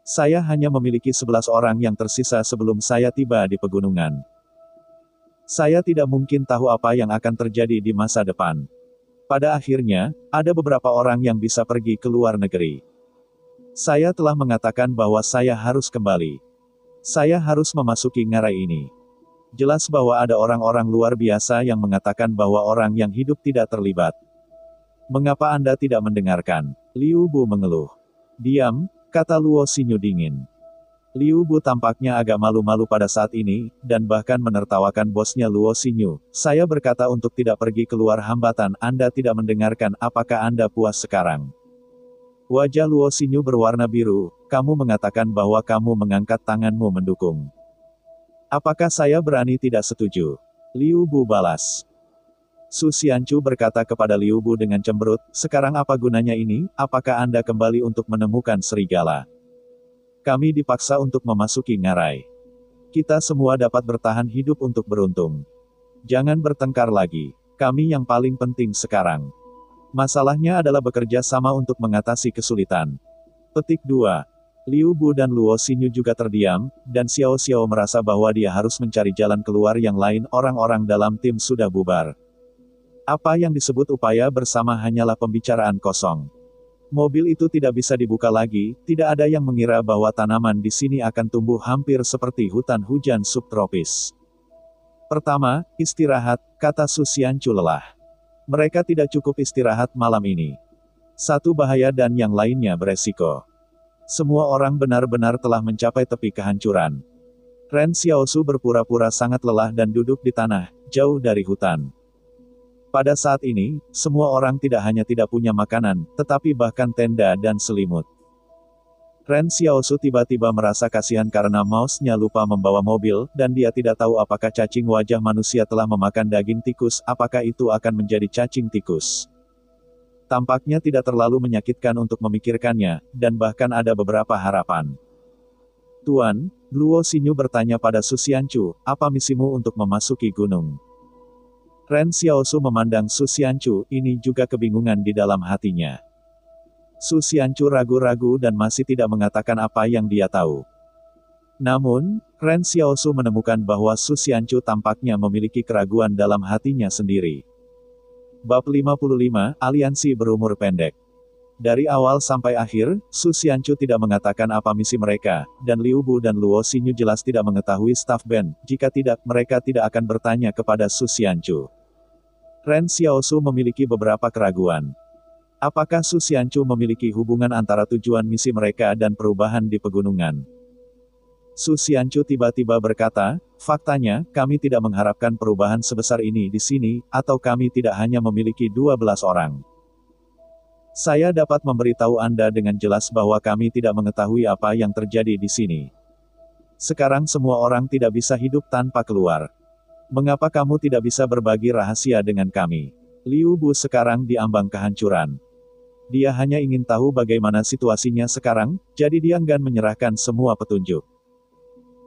Saya hanya memiliki 11 orang yang tersisa sebelum saya tiba di pegunungan. Saya tidak mungkin tahu apa yang akan terjadi di masa depan. Pada akhirnya, ada beberapa orang yang bisa pergi ke luar negeri. Saya telah mengatakan bahwa saya harus kembali. Saya harus memasuki ngarai ini. Jelas bahwa ada orang-orang luar biasa yang mengatakan bahwa orang yang hidup tidak terlibat. Mengapa Anda tidak mendengarkan? Liu Bu mengeluh. Diam, kata Luo Xinyu dingin. Liu Bu tampaknya agak malu-malu pada saat ini, dan bahkan menertawakan bosnya Luo Xinyu. Saya berkata untuk tidak pergi keluar hambatan, Anda tidak mendengarkan, apakah Anda puas sekarang? Wajah Luo Xinyu berwarna biru, kamu mengatakan bahwa kamu mengangkat tanganmu mendukung. Apakah saya berani tidak setuju? Liu Bu balas. Su Xianchu berkata kepada Liu Bu dengan cemberut, sekarang apa gunanya ini, apakah Anda kembali untuk menemukan serigala? Kami dipaksa untuk memasuki ngarai. Kita semua dapat bertahan hidup untuk beruntung. Jangan bertengkar lagi. Kami yang paling penting sekarang. Masalahnya adalah bekerja sama untuk mengatasi kesulitan. Petik 2. Liu Bu dan Luo Xinyu juga terdiam, dan Xiao Xiao merasa bahwa dia harus mencari jalan keluar yang lain. Orang-orang dalam tim sudah bubar. Apa yang disebut upaya bersama hanyalah pembicaraan kosong. Mobil itu tidak bisa dibuka lagi, tidak ada yang mengira bahwa tanaman di sini akan tumbuh hampir seperti hutan hujan subtropis. Pertama, istirahat, kata Su Xianchu lelah. Mereka tidak cukup istirahat malam ini. Satu bahaya dan yang lainnya beresiko. Semua orang benar-benar telah mencapai tepi kehancuran. Ren Xiaosu berpura-pura sangat lelah dan duduk di tanah, jauh dari hutan. Pada saat ini, semua orang tidak hanya tidak punya makanan, tetapi bahkan tenda dan selimut. Ren Xiaosu tiba-tiba merasa kasihan karena mouse-nya lupa membawa mobil, dan dia tidak tahu apakah cacing wajah manusia telah memakan daging tikus, apakah itu akan menjadi cacing tikus. Tampaknya tidak terlalu menyakitkan untuk memikirkannya, dan bahkan ada beberapa harapan. Tuan, Luo Xinyu bertanya pada Su Xianchu, apa misimu untuk memasuki gunung? Ren Xiaosu memandang Su Xianchu, ini juga kebingungan di dalam hatinya. Su Xianchu ragu-ragu dan masih tidak mengatakan apa yang dia tahu. Namun, Ren Xiaosu menemukan bahwa Su Xianchu tampaknya memiliki keraguan dalam hatinya sendiri. Bab 55, Aliansi Berumur Pendek. Dari awal sampai akhir, Su Xianchu tidak mengatakan apa misi mereka, dan Liu Bu dan Luo Xinyu jelas tidak mengetahui staf band, jika tidak, mereka tidak akan bertanya kepada Su Xianchu. Ren Xiaosu memiliki beberapa keraguan. Apakah Su Xianchu memiliki hubungan antara tujuan misi mereka dan perubahan di pegunungan? Su Xianchu tiba-tiba berkata, faktanya, kami tidak mengharapkan perubahan sebesar ini di sini, atau kami tidak hanya memiliki 12 orang. Saya dapat memberitahu Anda dengan jelas bahwa kami tidak mengetahui apa yang terjadi di sini. Sekarang semua orang tidak bisa hidup tanpa keluar. Mengapa kamu tidak bisa berbagi rahasia dengan kami? Liu Bu sekarang di ambang kehancuran. Dia hanya ingin tahu bagaimana situasinya sekarang, jadi dia enggan menyerahkan semua petunjuk.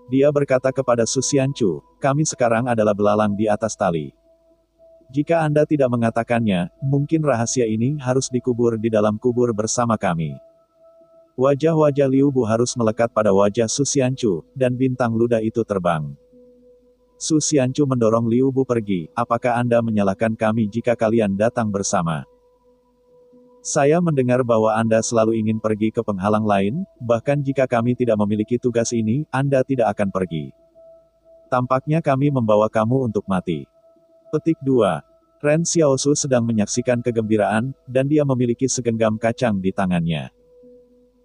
Dia berkata kepada Su Xianchu, kami sekarang adalah belalang di atas tali. Jika Anda tidak mengatakannya, mungkin rahasia ini harus dikubur di dalam kubur bersama kami. Wajah-wajah Liu Bu harus melekat pada wajah Su Xianchu, dan bintang ludah itu terbang. Su Xianchu mendorong Liu Bu pergi, apakah Anda menyalahkan kami jika kalian datang bersama? Saya mendengar bahwa Anda selalu ingin pergi ke penghalang lain, bahkan jika kami tidak memiliki tugas ini, Anda tidak akan pergi. Tampaknya kami membawa kamu untuk mati. Petik 2. Ren Xiaosu sedang menyaksikan kegembiraan, dan dia memiliki segenggam kacang di tangannya.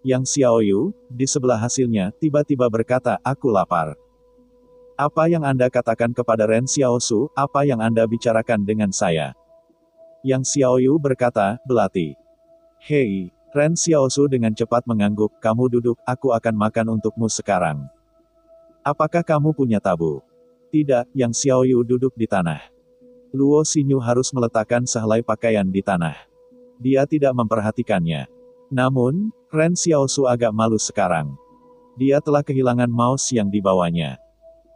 Yang Xiaoyu, di sebelah hasilnya, tiba-tiba berkata, aku lapar. Apa yang Anda katakan kepada Ren Xiaosu, apa yang Anda bicarakan dengan saya? Yang Xiaoyu berkata, belati. Hei, Ren Xiaosu dengan cepat mengangguk, kamu duduk, aku akan makan untukmu sekarang. Apakah kamu punya tabu? Tidak, Yang Xiaoyu duduk di tanah. Luo Xinyu harus meletakkan sehelai pakaian di tanah. Dia tidak memperhatikannya. Namun, Ren Xiaosu agak malu sekarang. Dia telah kehilangan mouse yang dibawanya.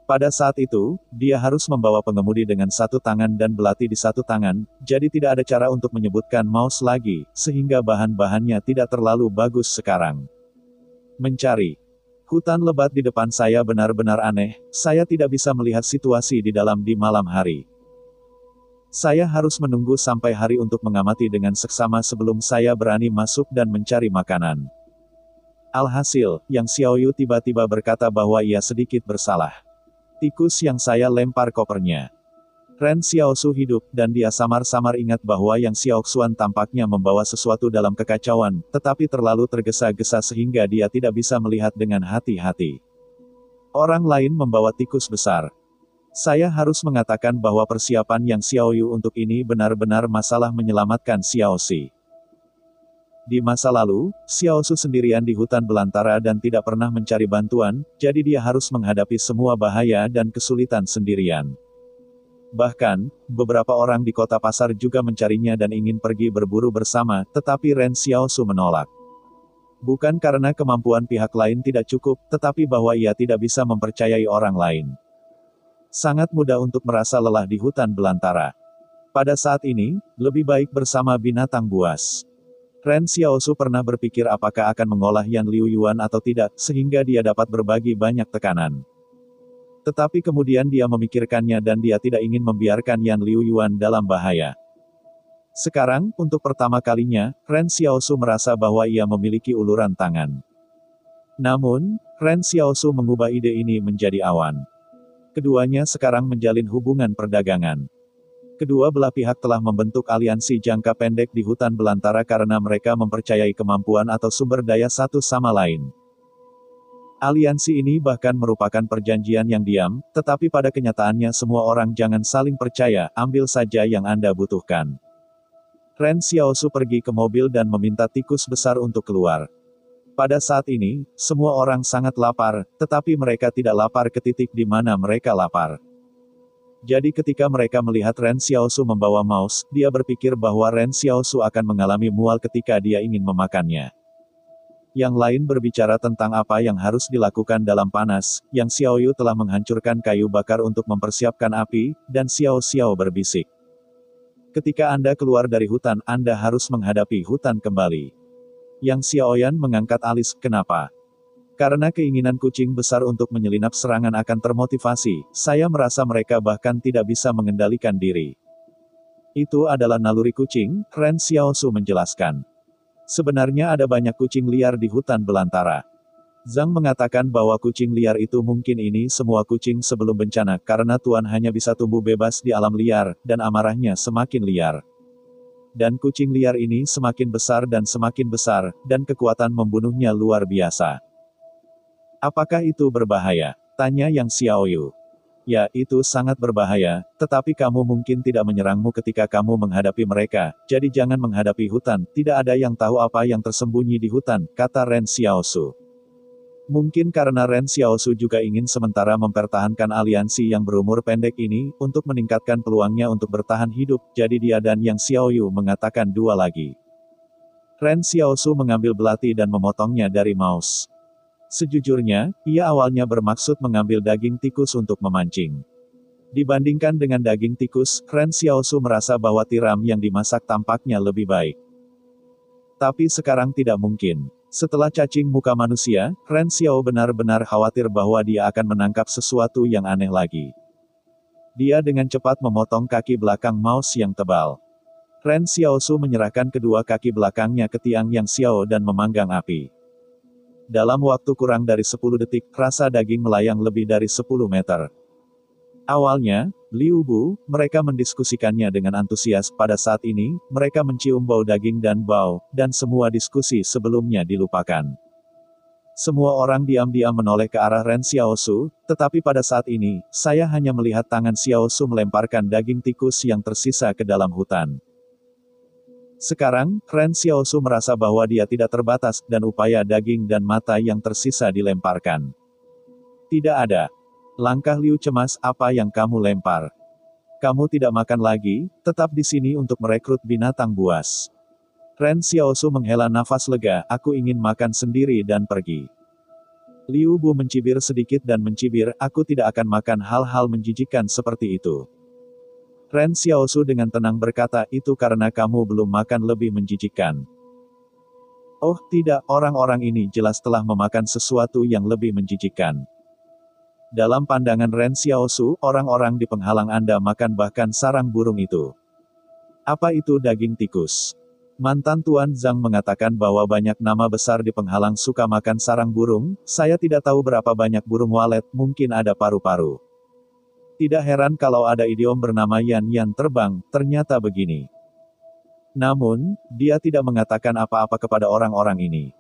Pada saat itu, dia harus membawa pengemudi dengan satu tangan dan belati di satu tangan, jadi tidak ada cara untuk menyebutkan mouse lagi, sehingga bahan-bahannya tidak terlalu bagus sekarang. Mencari. Hutan lebat di depan saya benar-benar aneh, saya tidak bisa melihat situasi di dalam di malam hari. Saya harus menunggu sampai hari untuk mengamati dengan seksama sebelum saya berani masuk dan mencari makanan. Alhasil, Yang Xiaoyu tiba-tiba berkata bahwa ia sedikit bersalah. Tikus yang saya lempar kopernya. Ren Xiaosu hidup, dan dia samar-samar ingat bahwa Yang Xiaoxuan tampaknya membawa sesuatu dalam kekacauan, tetapi terlalu tergesa-gesa sehingga dia tidak bisa melihat dengan hati-hati. Orang lain membawa tikus besar. Saya harus mengatakan bahwa persiapan Yang Xiaoyu untuk ini benar-benar masalah menyelamatkan Xiaoxi. Di masa lalu, Xiaosu sendirian di hutan belantara dan tidak pernah mencari bantuan, jadi dia harus menghadapi semua bahaya dan kesulitan sendirian. Bahkan, beberapa orang di kota pasar juga mencarinya dan ingin pergi berburu bersama, tetapi Ren Xiaosu menolak. Bukan karena kemampuan pihak lain tidak cukup, tetapi bahwa ia tidak bisa mempercayai orang lain. Sangat mudah untuk merasa lelah di hutan belantara. Pada saat ini, lebih baik bersama binatang buas. Ren Xiaosu pernah berpikir apakah akan mengolah Yan Liu Yuan atau tidak, sehingga dia dapat berbagi banyak tekanan. Tetapi kemudian dia memikirkannya dan dia tidak ingin membiarkan Yan Liu Yuan dalam bahaya. Sekarang, untuk pertama kalinya, Ren Xiaosu merasa bahwa ia memiliki uluran tangan. Namun, Ren Xiaosu mengubah ide ini menjadi awan. Keduanya sekarang menjalin hubungan perdagangan. Kedua belah pihak telah membentuk aliansi jangka pendek di hutan belantara karena mereka mempercayai kemampuan atau sumber daya satu sama lain. Aliansi ini bahkan merupakan perjanjian yang diam, tetapi pada kenyataannya semua orang jangan saling percaya, ambil saja yang Anda butuhkan. Ren Xiaosu pergi ke mobil dan meminta tikus besar untuk keluar. Pada saat ini, semua orang sangat lapar, tetapi mereka tidak lapar ke titik di mana mereka lapar. Jadi ketika mereka melihat Ren Xiaosu membawa mouse, dia berpikir bahwa Ren Xiaosu akan mengalami mual ketika dia ingin memakannya. Yang lain berbicara tentang apa yang harus dilakukan dalam panas, Yang Xiaoyu telah menghancurkan kayu bakar untuk mempersiapkan api, dan Xiao Xiao berbisik. Ketika Anda keluar dari hutan, Anda harus menghadapi hutan kembali. Yang Xiaoyan mengangkat alis, kenapa? Karena keinginan kucing besar untuk menyelinap serangan akan termotivasi, saya merasa mereka bahkan tidak bisa mengendalikan diri. Itu adalah naluri kucing, Ren Xiaosu menjelaskan. Sebenarnya ada banyak kucing liar di hutan belantara. Zhang mengatakan bahwa kucing liar itu mungkin ini semua kucing sebelum bencana, karena Tuan hanya bisa tumbuh bebas di alam liar, dan amarahnya semakin liar. Dan kucing liar ini semakin besar, dan kekuatan membunuhnya luar biasa. Apakah itu berbahaya? Tanya Yang Xiaoyu. Ya, itu sangat berbahaya, tetapi kamu mungkin tidak menyerangmu ketika kamu menghadapi mereka, jadi jangan menghadapi hutan, tidak ada yang tahu apa yang tersembunyi di hutan, kata Ren Xiaosu. Mungkin karena Ren Xiaosu juga ingin sementara mempertahankan aliansi yang berumur pendek ini, untuk meningkatkan peluangnya untuk bertahan hidup, jadi dia dan Yang Xiaoyu mengatakan dua lagi. Ren Xiaosu mengambil belati dan memotongnya dari mouse. Sejujurnya, ia awalnya bermaksud mengambil daging tikus untuk memancing. Dibandingkan dengan daging tikus, Ren Xiaosu merasa bahwa tiram yang dimasak tampaknya lebih baik. Tapi sekarang tidak mungkin. Setelah cacing muka manusia, Ren Xiao benar-benar khawatir bahwa dia akan menangkap sesuatu yang aneh lagi. Dia dengan cepat memotong kaki belakang mouse yang tebal. Ren Xiaosu menyerahkan kedua kaki belakangnya ke tiang Yang Xiao dan memanggang api. Dalam waktu kurang dari 10 detik, rasa daging melayang lebih dari 10 meter. Awalnya, Liu Bu, mereka mendiskusikannya dengan antusias. Pada saat ini, mereka mencium bau daging dan bau, dan semua diskusi sebelumnya dilupakan. Semua orang diam-diam menoleh ke arah Ren Xiaosu, tetapi pada saat ini, saya hanya melihat tangan Xiaosu melemparkan daging tikus yang tersisa ke dalam hutan. Sekarang, Ren Xiaosu merasa bahwa dia tidak terbatas, dan upaya daging dan mata yang tersisa dilemparkan. Tidak ada. Langkah Liu cemas, apa yang kamu lempar? Kamu tidak makan lagi, tetap di sini untuk merekrut binatang buas. Ren Xiaosu menghela nafas lega, aku ingin makan sendiri dan pergi. Liu Bu mencibir sedikit dan mencibir, aku tidak akan makan hal-hal menjijikkan seperti itu. Ren Xiaosu dengan tenang berkata, itu karena kamu belum makan lebih menjijikkan. Oh tidak, orang-orang ini jelas telah memakan sesuatu yang lebih menjijikkan. Dalam pandangan Ren Xiaosu, orang-orang di penghalang Anda makan bahkan sarang burung itu. Apa itu daging tikus? Mantan Tuan Zhang mengatakan bahwa banyak nama besar di penghalang suka makan sarang burung, saya tidak tahu berapa banyak burung walet, mungkin ada paru-paru. Tidak heran kalau ada idiom bernama Yan-Yan terbang, ternyata begini. Namun, dia tidak mengatakan apa-apa kepada orang-orang ini.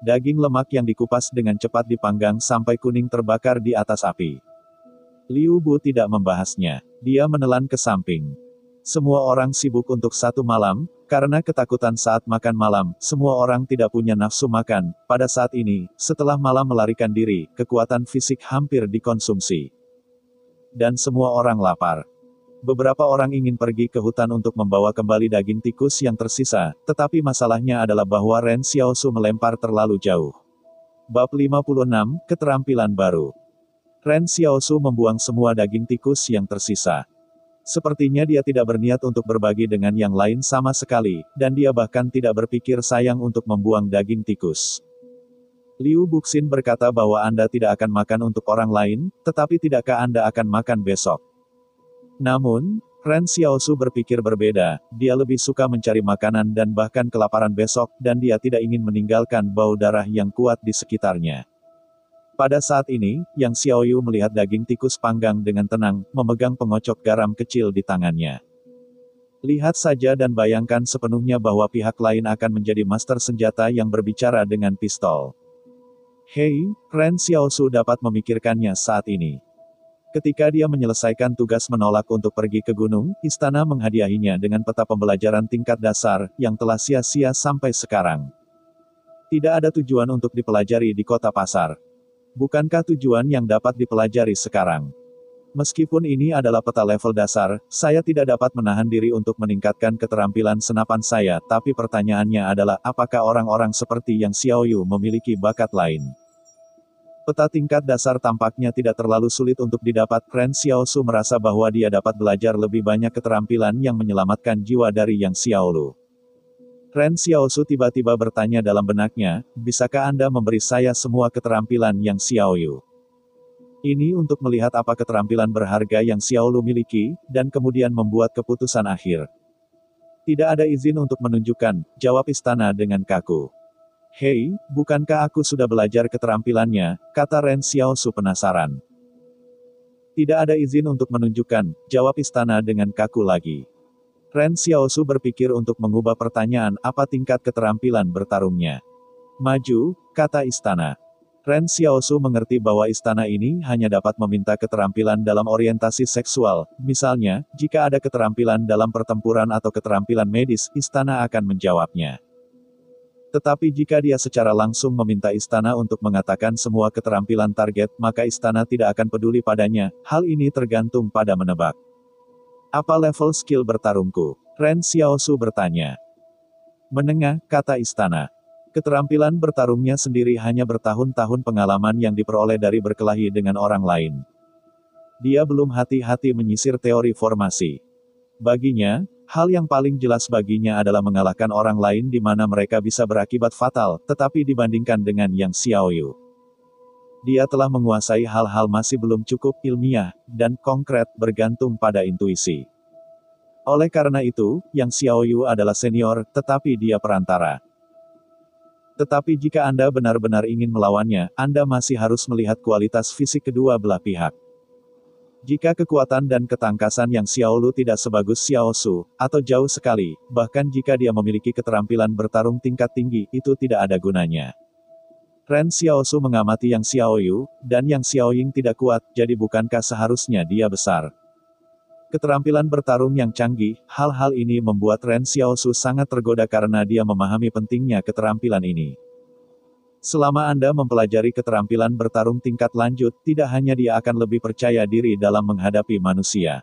Daging lemak yang dikupas dengan cepat dipanggang sampai kuning terbakar di atas api. Liu Bu tidak membahasnya. Dia menelan ke samping. Semua orang sibuk untuk satu malam, karena ketakutan saat makan malam, semua orang tidak punya nafsu makan. Pada saat ini, setelah malam melarikan diri, kekuatan fisik hampir dikonsumsi. Dan semua orang lapar. Beberapa orang ingin pergi ke hutan untuk membawa kembali daging tikus yang tersisa, tetapi masalahnya adalah bahwa Ren Xiaosu melempar terlalu jauh. Bab 56, Keterampilan Baru. Ren Xiaosu membuang semua daging tikus yang tersisa. Sepertinya dia tidak berniat untuk berbagi dengan yang lain sama sekali, dan dia bahkan tidak berpikir sayang untuk membuang daging tikus. Liu Buxin berkata bahwa Anda tidak akan makan untuk orang lain, tetapi tidakkah Anda akan makan besok? Namun, Ren Xiaosu berpikir berbeda, dia lebih suka mencari makanan dan bahkan kelaparan besok, dan dia tidak ingin meninggalkan bau darah yang kuat di sekitarnya. Pada saat ini, Yang Xiaoyu melihat daging tikus panggang dengan tenang, memegang pengocok garam kecil di tangannya. Lihat saja dan bayangkan sepenuhnya bahwa pihak lain akan menjadi master senjata yang berbicara dengan pistol. Hei, Ren Xiaosu dapat memikirkannya saat ini. Ketika dia menyelesaikan tugas menolak untuk pergi ke gunung, istana menghadiahinya dengan peta pembelajaran tingkat dasar, yang telah sia-sia sampai sekarang. Tidak ada tujuan untuk dipelajari di kota pasar. Bukankah tujuan yang dapat dipelajari sekarang? Meskipun ini adalah peta level dasar, saya tidak dapat menahan diri untuk meningkatkan keterampilan senapan saya, tapi pertanyaannya adalah, apakah orang-orang seperti Yang Xiaoyu memiliki bakat lain? Peta tingkat dasar tampaknya tidak terlalu sulit untuk didapat. Ren Xiaosu merasa bahwa dia dapat belajar lebih banyak keterampilan yang menyelamatkan jiwa dari Yang Xiaolu. Ren Xiaosu tiba-tiba bertanya dalam benaknya, bisakah Anda memberi saya semua keterampilan Yang Xiaoyu? Ini untuk melihat apa keterampilan berharga yang Xiaolu miliki, dan kemudian membuat keputusan akhir. Tidak ada izin untuk menunjukkan, jawab istana dengan kaku. Hei, bukankah aku sudah belajar keterampilannya, kata Ren Xiaosu penasaran. Tidak ada izin untuk menunjukkan, jawab istana dengan kaku lagi. Ren Xiaosu berpikir untuk mengubah pertanyaan apa tingkat keterampilan bertarungnya. Maju, kata istana. Ren Xiaosu mengerti bahwa istana ini hanya dapat meminta keterampilan dalam orientasi seksual, misalnya, jika ada keterampilan dalam pertempuran atau keterampilan medis, istana akan menjawabnya. Tetapi jika dia secara langsung meminta istana untuk mengatakan semua keterampilan target, maka istana tidak akan peduli padanya. Hal ini tergantung pada menebak. Apa level skill bertarungku? Ren Xiaosu bertanya. Menengah, kata istana. Keterampilan bertarungnya sendiri hanya bertahun-tahun pengalaman yang diperoleh dari berkelahi dengan orang lain. Dia belum hati-hati menyisir teori formasi. Baginya, hal yang paling jelas baginya adalah mengalahkan orang lain di mana mereka bisa berakibat fatal, tetapi dibandingkan dengan Yang Xiaoyu, dia telah menguasai hal-hal masih belum cukup ilmiah dan konkret, bergantung pada intuisi. Oleh karena itu, Yang Xiaoyu adalah senior, tetapi dia perantara. Tetapi jika Anda benar-benar ingin melawannya, Anda masih harus melihat kualitas fisik kedua belah pihak. Jika kekuatan dan ketangkasan Yang Xiaolu tidak sebagus Xiaosu, atau jauh sekali, bahkan jika dia memiliki keterampilan bertarung tingkat tinggi, itu tidak ada gunanya. Ren Xiaosu mengamati Yang Xiaoyu, dan Yang Xiaoying tidak kuat, jadi bukankah seharusnya dia besar? Keterampilan bertarung yang canggih, hal-hal ini membuat Ren Xiaosu sangat tergoda karena dia memahami pentingnya keterampilan ini. Selama Anda mempelajari keterampilan bertarung tingkat lanjut, tidak hanya dia akan lebih percaya diri dalam menghadapi manusia.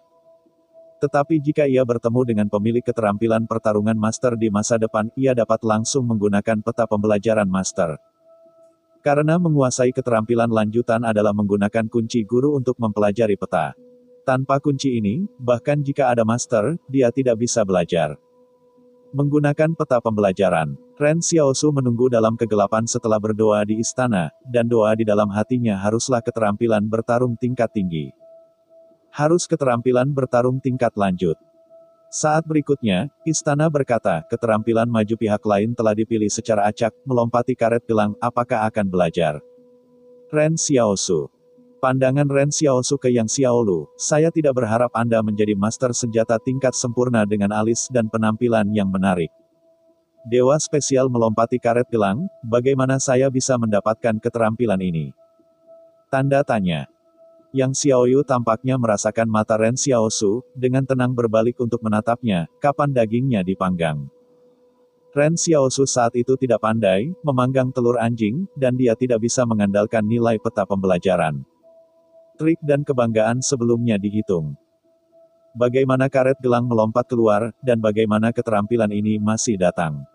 Tetapi jika ia bertemu dengan pemilik keterampilan pertarungan master di masa depan, ia dapat langsung menggunakan peta pembelajaran master. Karena menguasai keterampilan lanjutan adalah menggunakan kunci guru untuk mempelajari peta. Tanpa kunci ini, bahkan jika ada master, dia tidak bisa belajar. Menggunakan peta pembelajaran, Ren Xiaosu menunggu dalam kegelapan setelah berdoa di istana, dan doa di dalam hatinya haruslah keterampilan bertarung tingkat tinggi. Harus keterampilan bertarung tingkat lanjut. Saat berikutnya, istana berkata, keterampilan maju pihak lain telah dipilih secara acak, melompati karet gelang, apakah akan belajar? Ren Xiaosu. Pandangan Ren Xiaosu ke Yang Xiaolu, saya tidak berharap Anda menjadi master senjata tingkat sempurna dengan alis dan penampilan yang menarik. Dewa spesial melompati karet gelang, bagaimana saya bisa mendapatkan keterampilan ini? Tanda tanya. Yang Xiaoyu tampaknya merasakan mata Ren Xiaosu, dengan tenang berbalik untuk menatapnya, kapan dagingnya dipanggang. Ren Xiaosu saat itu tidak pandai, memanggang telur anjing, dan dia tidak bisa mengandalkan nilai peta pembelajaran. Trik dan kebanggaan sebelumnya dihitung. Bagaimana karet gelang melompat keluar, dan bagaimana keterampilan ini masih datang.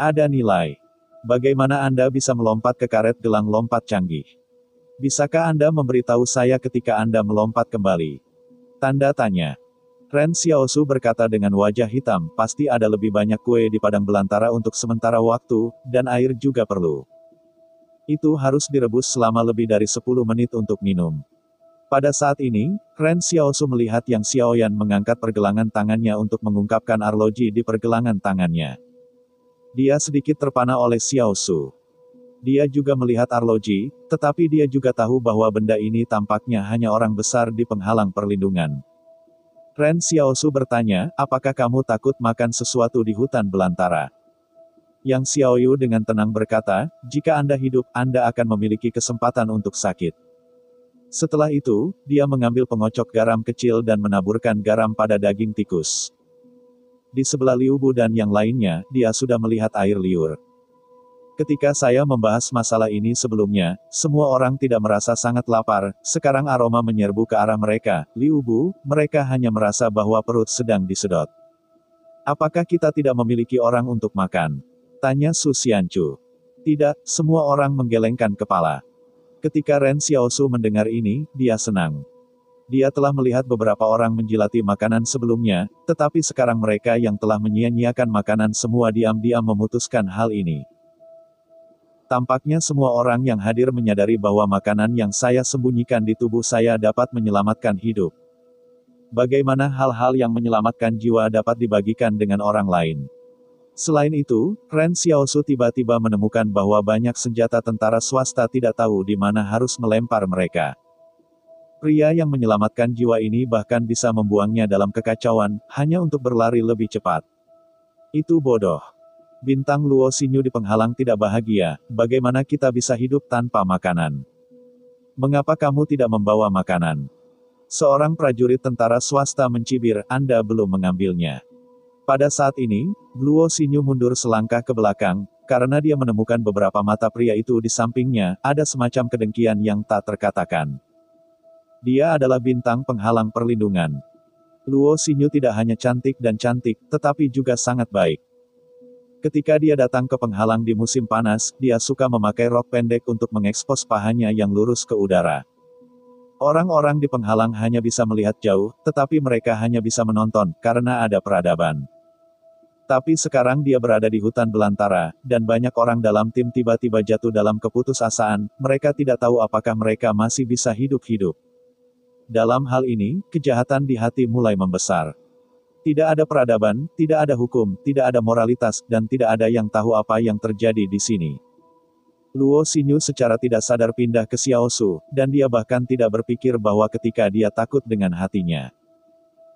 Ada nilai. Bagaimana Anda bisa melompat ke karet gelang lompat canggih? Bisakah Anda memberitahu saya ketika Anda melompat kembali? Tanda tanya. Ren Xiaosu berkata dengan wajah hitam, pasti ada lebih banyak kue di padang belantara untuk sementara waktu, dan air juga perlu. Itu harus direbus selama lebih dari 10 menit untuk minum. Pada saat ini, Ren Xiaosu melihat Yang Xiaoyan mengangkat pergelangan tangannya untuk mengungkapkan arloji di pergelangan tangannya. Dia sedikit terpana oleh Xiaosu. Dia juga melihat arloji, tetapi dia juga tahu bahwa benda ini tampaknya hanya orang besar di penghalang perlindungan. Ren Xiaosu bertanya, apakah kamu takut makan sesuatu di hutan belantara? Yang Xiaoyu dengan tenang berkata, jika Anda hidup, Anda akan memiliki kesempatan untuk sakit. Setelah itu, dia mengambil pengocok garam kecil dan menaburkan garam pada daging tikus. Di sebelah Liu Bu dan yang lainnya, dia sudah melihat air liur. Ketika saya membahas masalah ini sebelumnya, semua orang tidak merasa sangat lapar, sekarang aroma menyerbu ke arah mereka, Liu Bu, mereka hanya merasa bahwa perut sedang disedot. Apakah kita tidak memiliki orang untuk makan? Tanya Su Xianchu. Tidak, semua orang menggelengkan kepala. Ketika Ren Xiaosu mendengar ini, dia senang. Dia telah melihat beberapa orang menjilati makanan sebelumnya, tetapi sekarang mereka yang telah menyia-nyiakan makanan semua diam-diam memutuskan hal ini. Tampaknya semua orang yang hadir menyadari bahwa makanan yang saya sembunyikan di tubuh saya dapat menyelamatkan hidup. Bagaimana hal-hal yang menyelamatkan jiwa dapat dibagikan dengan orang lain? Selain itu, Ren Xiaosu tiba-tiba menemukan bahwa banyak senjata tentara swasta tidak tahu di mana harus melempar mereka. Pria yang menyelamatkan jiwa ini bahkan bisa membuangnya dalam kekacauan, hanya untuk berlari lebih cepat. Itu bodoh. Bintang Luo Xinyu di penghalang tidak bahagia, bagaimana kita bisa hidup tanpa makanan? Mengapa kamu tidak membawa makanan? Seorang prajurit tentara swasta mencibir, Anda belum mengambilnya. Pada saat ini, Luo Xinyu mundur selangkah ke belakang, karena dia menemukan beberapa mata pria itu di sampingnya, ada semacam kedengkian yang tak terkatakan. Dia adalah bintang penghalang perlindungan. Luo Xinyu tidak hanya cantik dan cantik, tetapi juga sangat baik. Ketika dia datang ke penghalang di musim panas, dia suka memakai rok pendek untuk mengekspos pahanya yang lurus ke udara. Orang-orang di penghalang hanya bisa melihat jauh, tetapi mereka hanya bisa menonton, karena ada peradaban. Tapi sekarang dia berada di hutan belantara, dan banyak orang dalam tim tiba-tiba jatuh dalam keputusasaan, mereka tidak tahu apakah mereka masih bisa hidup-hidup. Dalam hal ini, kejahatan di hati mulai membesar. Tidak ada peradaban, tidak ada hukum, tidak ada moralitas, dan tidak ada yang tahu apa yang terjadi di sini. Luo Xinyu secara tidak sadar pindah ke Xiaoshu, dan dia bahkan tidak berpikir bahwa ketika dia takut dengan hatinya.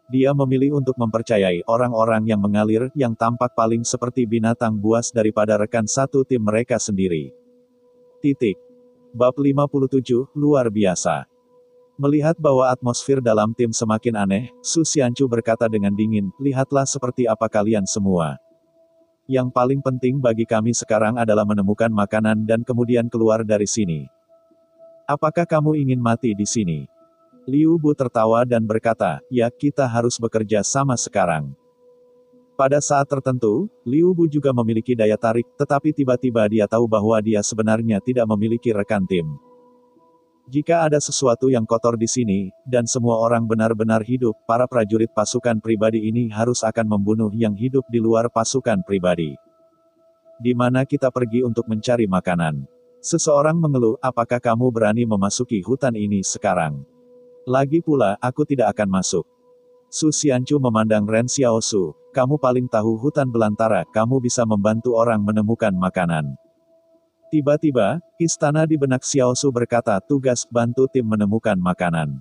Dia memilih untuk mempercayai orang-orang yang mengalir, yang tampak paling seperti binatang buas daripada rekan satu tim mereka sendiri. Bab 57, luar biasa. Melihat bahwa atmosfer dalam tim semakin aneh, Su Xianchu berkata dengan dingin, lihatlah seperti apa kalian semua. Yang paling penting bagi kami sekarang adalah menemukan makanan dan kemudian keluar dari sini. Apakah kamu ingin mati di sini? Liu Bu tertawa dan berkata, ya, kita harus bekerja sama sekarang. Pada saat tertentu, Liu Bu juga memiliki daya tarik, tetapi tiba-tiba dia tahu bahwa dia sebenarnya tidak memiliki rekan tim. Jika ada sesuatu yang kotor di sini, dan semua orang benar-benar hidup, para prajurit pasukan pribadi ini harus akan membunuh yang hidup di luar pasukan pribadi. Di mana kita pergi untuk mencari makanan? Seseorang mengeluh, apakah kamu berani memasuki hutan ini sekarang? Lagi pula, aku tidak akan masuk. Su Xianchu memandang Ren Xiaoshu, kamu paling tahu hutan belantara, kamu bisa membantu orang menemukan makanan. Tiba-tiba, istana di benak Xiaoshu berkata, tugas bantu tim menemukan makanan.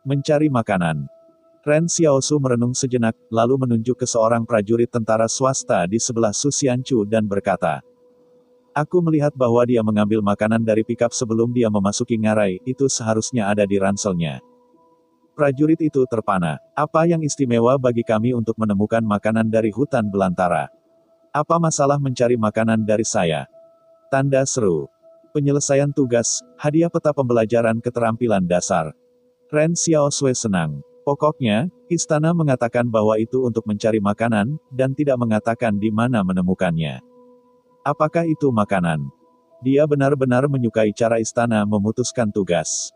Mencari makanan. Ren Xiaoshu merenung sejenak, lalu menunjuk ke seorang prajurit tentara swasta di sebelah Su Xianchu dan berkata, aku melihat bahwa dia mengambil makanan dari pikap sebelum dia memasuki ngarai, itu seharusnya ada di ranselnya. Prajurit itu terpana, apa yang istimewa bagi kami untuk menemukan makanan dari hutan belantara? Apa masalah mencari makanan dari saya? Tanda seru. Penyelesaian tugas, hadiah peta pembelajaran keterampilan dasar. Ren Xiaoshui senang. Pokoknya, istana mengatakan bahwa itu untuk mencari makanan, dan tidak mengatakan di mana menemukannya. Apakah itu makanan? Dia benar-benar menyukai cara istana memutuskan tugas.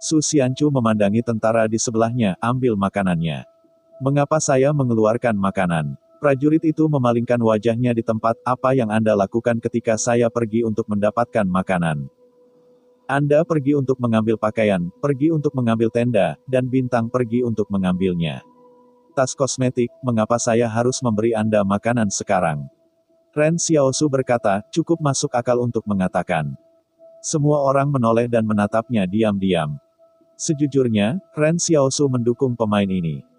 Su Xianchu memandangi tentara di sebelahnya, ambil makanannya. Mengapa saya mengeluarkan makanan? Prajurit itu memalingkan wajahnya di tempat, apa yang Anda lakukan ketika saya pergi untuk mendapatkan makanan? Anda pergi untuk mengambil pakaian, pergi untuk mengambil tenda, dan bintang pergi untuk mengambilnya. Tas kosmetik, mengapa saya harus memberi Anda makanan sekarang? Ren Xiaoshu berkata, cukup masuk akal untuk mengatakan. Semua orang menoleh dan menatapnya diam-diam. Sejujurnya, Ren Xiaoshu mendukung pemain ini.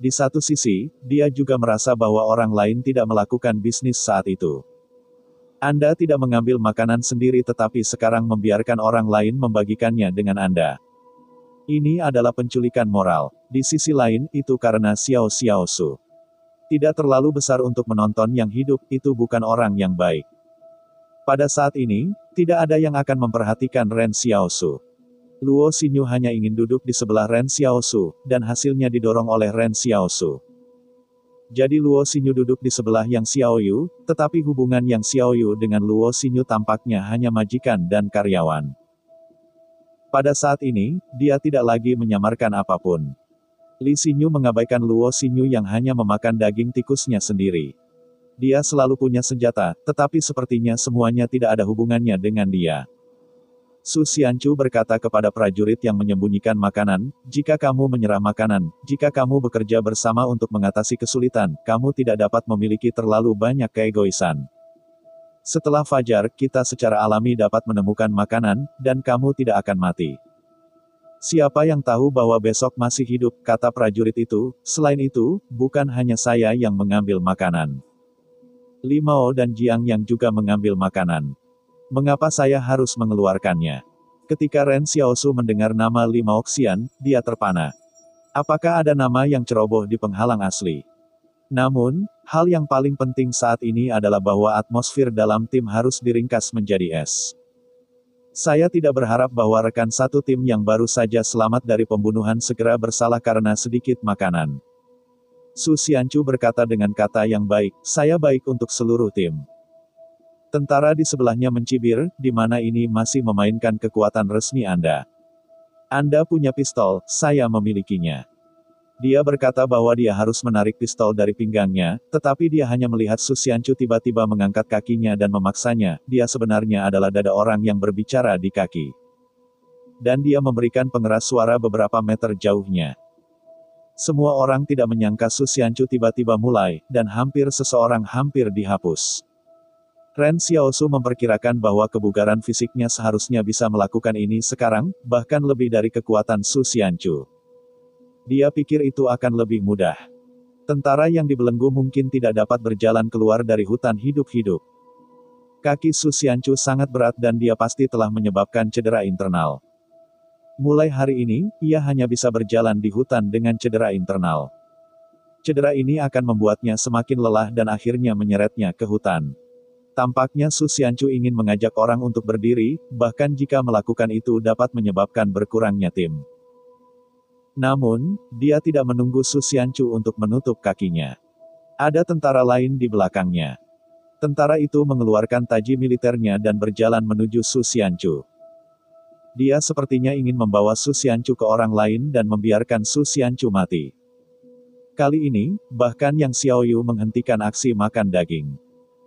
Di satu sisi, dia juga merasa bahwa orang lain tidak melakukan bisnis saat itu. Anda tidak mengambil makanan sendiri tetapi sekarang membiarkan orang lain membagikannya dengan Anda. Ini adalah penculikan moral. Di sisi lain, itu karena Xiaoshu. Tidak terlalu besar untuk menonton yang hidup, itu bukan orang yang baik. Pada saat ini, tidak ada yang akan memperhatikan Ren Xiaoshu. Luo Xinyu hanya ingin duduk di sebelah Ren Xiaoshu, dan hasilnya didorong oleh Ren Xiaoshu. Jadi Luo Xinyu duduk di sebelah Yang Xiaoyu, tetapi hubungan Yang Xiaoyu dengan Luo Xinyu tampaknya hanya majikan dan karyawan. Pada saat ini, dia tidak lagi menyamarkan apapun. Li Xinyu mengabaikan Luo Xinyu yang hanya memakan daging tikusnya sendiri. Dia selalu punya senjata, tetapi sepertinya semuanya tidak ada hubungannya dengan dia. Su Xianchu berkata kepada prajurit yang menyembunyikan makanan, jika kamu menyerah makanan, jika kamu bekerja bersama untuk mengatasi kesulitan, kamu tidak dapat memiliki terlalu banyak keegoisan. Setelah fajar, kita secara alami dapat menemukan makanan, dan kamu tidak akan mati. Siapa yang tahu bahwa besok masih hidup, kata prajurit itu. Selain itu, bukan hanya saya yang mengambil makanan. Li Mao dan Jiang yang juga mengambil makanan. Mengapa saya harus mengeluarkannya? Ketika Ren Xiaosu mendengar nama Li Maoxian, dia terpana. Apakah ada nama yang ceroboh di penghalang asli? Namun, hal yang paling penting saat ini adalah bahwa atmosfer dalam tim harus diringkas menjadi es. Saya tidak berharap bahwa rekan satu tim yang baru saja selamat dari pembunuhan segera bersalah karena sedikit makanan. Su Xianchu berkata dengan kata yang baik, saya baik untuk seluruh tim. Tentara di sebelahnya mencibir, di mana ini masih memainkan kekuatan resmi Anda. Anda punya pistol, saya memilikinya. Dia berkata bahwa dia harus menarik pistol dari pinggangnya, tetapi dia hanya melihat Su Xianchu tiba-tiba mengangkat kakinya dan memaksanya. Dia sebenarnya adalah dada orang yang berbicara di kaki. Dan dia memberikan pengeras suara beberapa meter jauhnya. Semua orang tidak menyangka Su Xianchu tiba-tiba mulai, dan hampir seseorang hampir dihapus. Ren Xiaosu memperkirakan bahwa kebugaran fisiknya seharusnya bisa melakukan ini sekarang, bahkan lebih dari kekuatan Su Xianchu. Dia pikir itu akan lebih mudah. Tentara yang dibelenggu mungkin tidak dapat berjalan keluar dari hutan hidup-hidup. Kaki Su Xianchu sangat berat dan dia pasti telah menyebabkan cedera internal. Mulai hari ini, ia hanya bisa berjalan di hutan dengan cedera internal. Cedera ini akan membuatnya semakin lelah dan akhirnya menyeretnya ke hutan. Tampaknya Su Xianchu ingin mengajak orang untuk berdiri, bahkan jika melakukan itu dapat menyebabkan berkurangnya tim. Namun, dia tidak menunggu Su Xianchu untuk menutup kakinya. Ada tentara lain di belakangnya. Tentara itu mengeluarkan taji militernya dan berjalan menuju Su Xianchu. Dia sepertinya ingin membawa Su Xianchu ke orang lain dan membiarkan Su Xianchu mati. Kali ini, bahkan Yang Xiaoyu menghentikan aksi makan daging.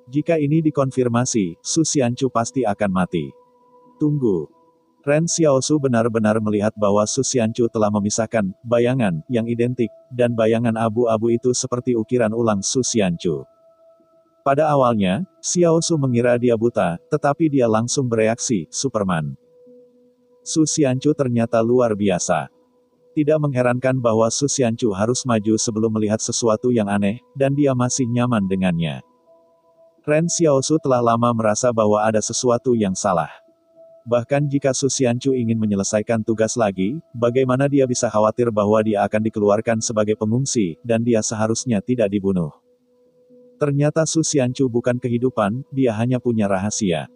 Jika ini dikonfirmasi, Su Xianchu pasti akan mati. Tunggu. Ren Xiaosu benar-benar melihat bahwa Su Xianchu telah memisahkan bayangan yang identik, dan bayangan abu-abu itu seperti ukiran ulang Su Xianchu. Pada awalnya, Xiaosu mengira dia buta, tetapi dia langsung bereaksi, Superman. Su Xianchu ternyata luar biasa. Tidak mengherankan bahwa Su Xianchu harus maju sebelum melihat sesuatu yang aneh, dan dia masih nyaman dengannya. Ren Xiaosu telah lama merasa bahwa ada sesuatu yang salah. Bahkan jika Su Xianchu ingin menyelesaikan tugas lagi, bagaimana dia bisa khawatir bahwa dia akan dikeluarkan sebagai pengungsi, dan dia seharusnya tidak dibunuh. Ternyata Su Xianchu bukan kehidupan, dia hanya punya rahasia.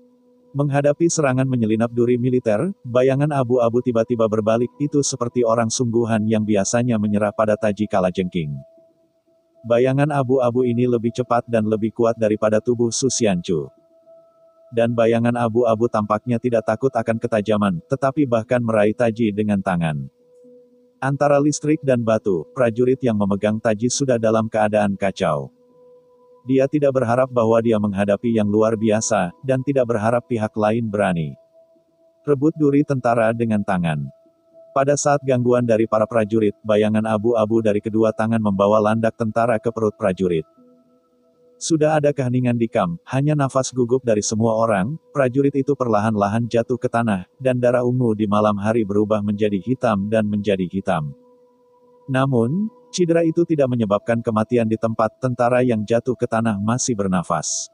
Menghadapi serangan menyelinap duri militer, bayangan abu-abu tiba-tiba berbalik, itu seperti orang sungguhan yang biasanya menyerah pada taji kalajengking. Bayangan abu-abu ini lebih cepat dan lebih kuat daripada tubuh Su Xianchu. Dan bayangan abu-abu tampaknya tidak takut akan ketajaman, tetapi bahkan meraih taji dengan tangan. Antara listrik dan batu, prajurit yang memegang taji sudah dalam keadaan kacau. Dia tidak berharap bahwa dia menghadapi yang luar biasa, dan tidak berharap pihak lain berani rebut duri tentara dengan tangan. Pada saat gangguan dari para prajurit, bayangan abu-abu dari kedua tangan membawa landak tentara ke perut prajurit. Sudah ada keheningan di kamp, hanya nafas gugup dari semua orang. Prajurit itu perlahan-lahan jatuh ke tanah, dan darah ungu di malam hari berubah menjadi hitam dan menjadi hitam. Namun, cedera itu tidak menyebabkan kematian di tempat. Tentara yang jatuh ke tanah masih bernafas.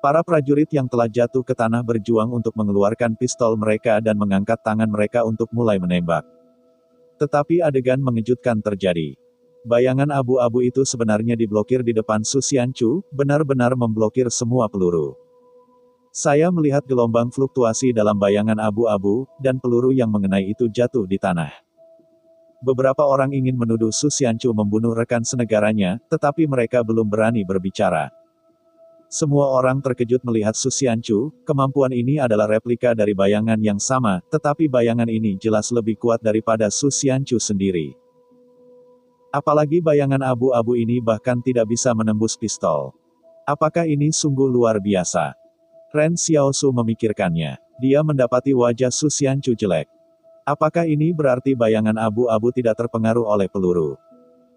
Para prajurit yang telah jatuh ke tanah berjuang untuk mengeluarkan pistol mereka dan mengangkat tangan mereka untuk mulai menembak. Tetapi adegan mengejutkan terjadi. Bayangan abu-abu itu sebenarnya diblokir di depan Su Xianchu, benar-benar memblokir semua peluru. Saya melihat gelombang fluktuasi dalam bayangan abu-abu, dan peluru yang mengenai itu jatuh di tanah. Beberapa orang ingin menuduh Su Xianchu membunuh rekan senegaranya, tetapi mereka belum berani berbicara. Semua orang terkejut melihat Su Xianchu. Kemampuan ini adalah replika dari bayangan yang sama, tetapi bayangan ini jelas lebih kuat daripada Su Xianchu sendiri. Apalagi bayangan abu-abu ini bahkan tidak bisa menembus pistol. Apakah ini sungguh luar biasa? Ren Xiaosu memikirkannya. Dia mendapati wajah Su Xianchu jelek. Apakah ini berarti bayangan abu-abu tidak terpengaruh oleh peluru?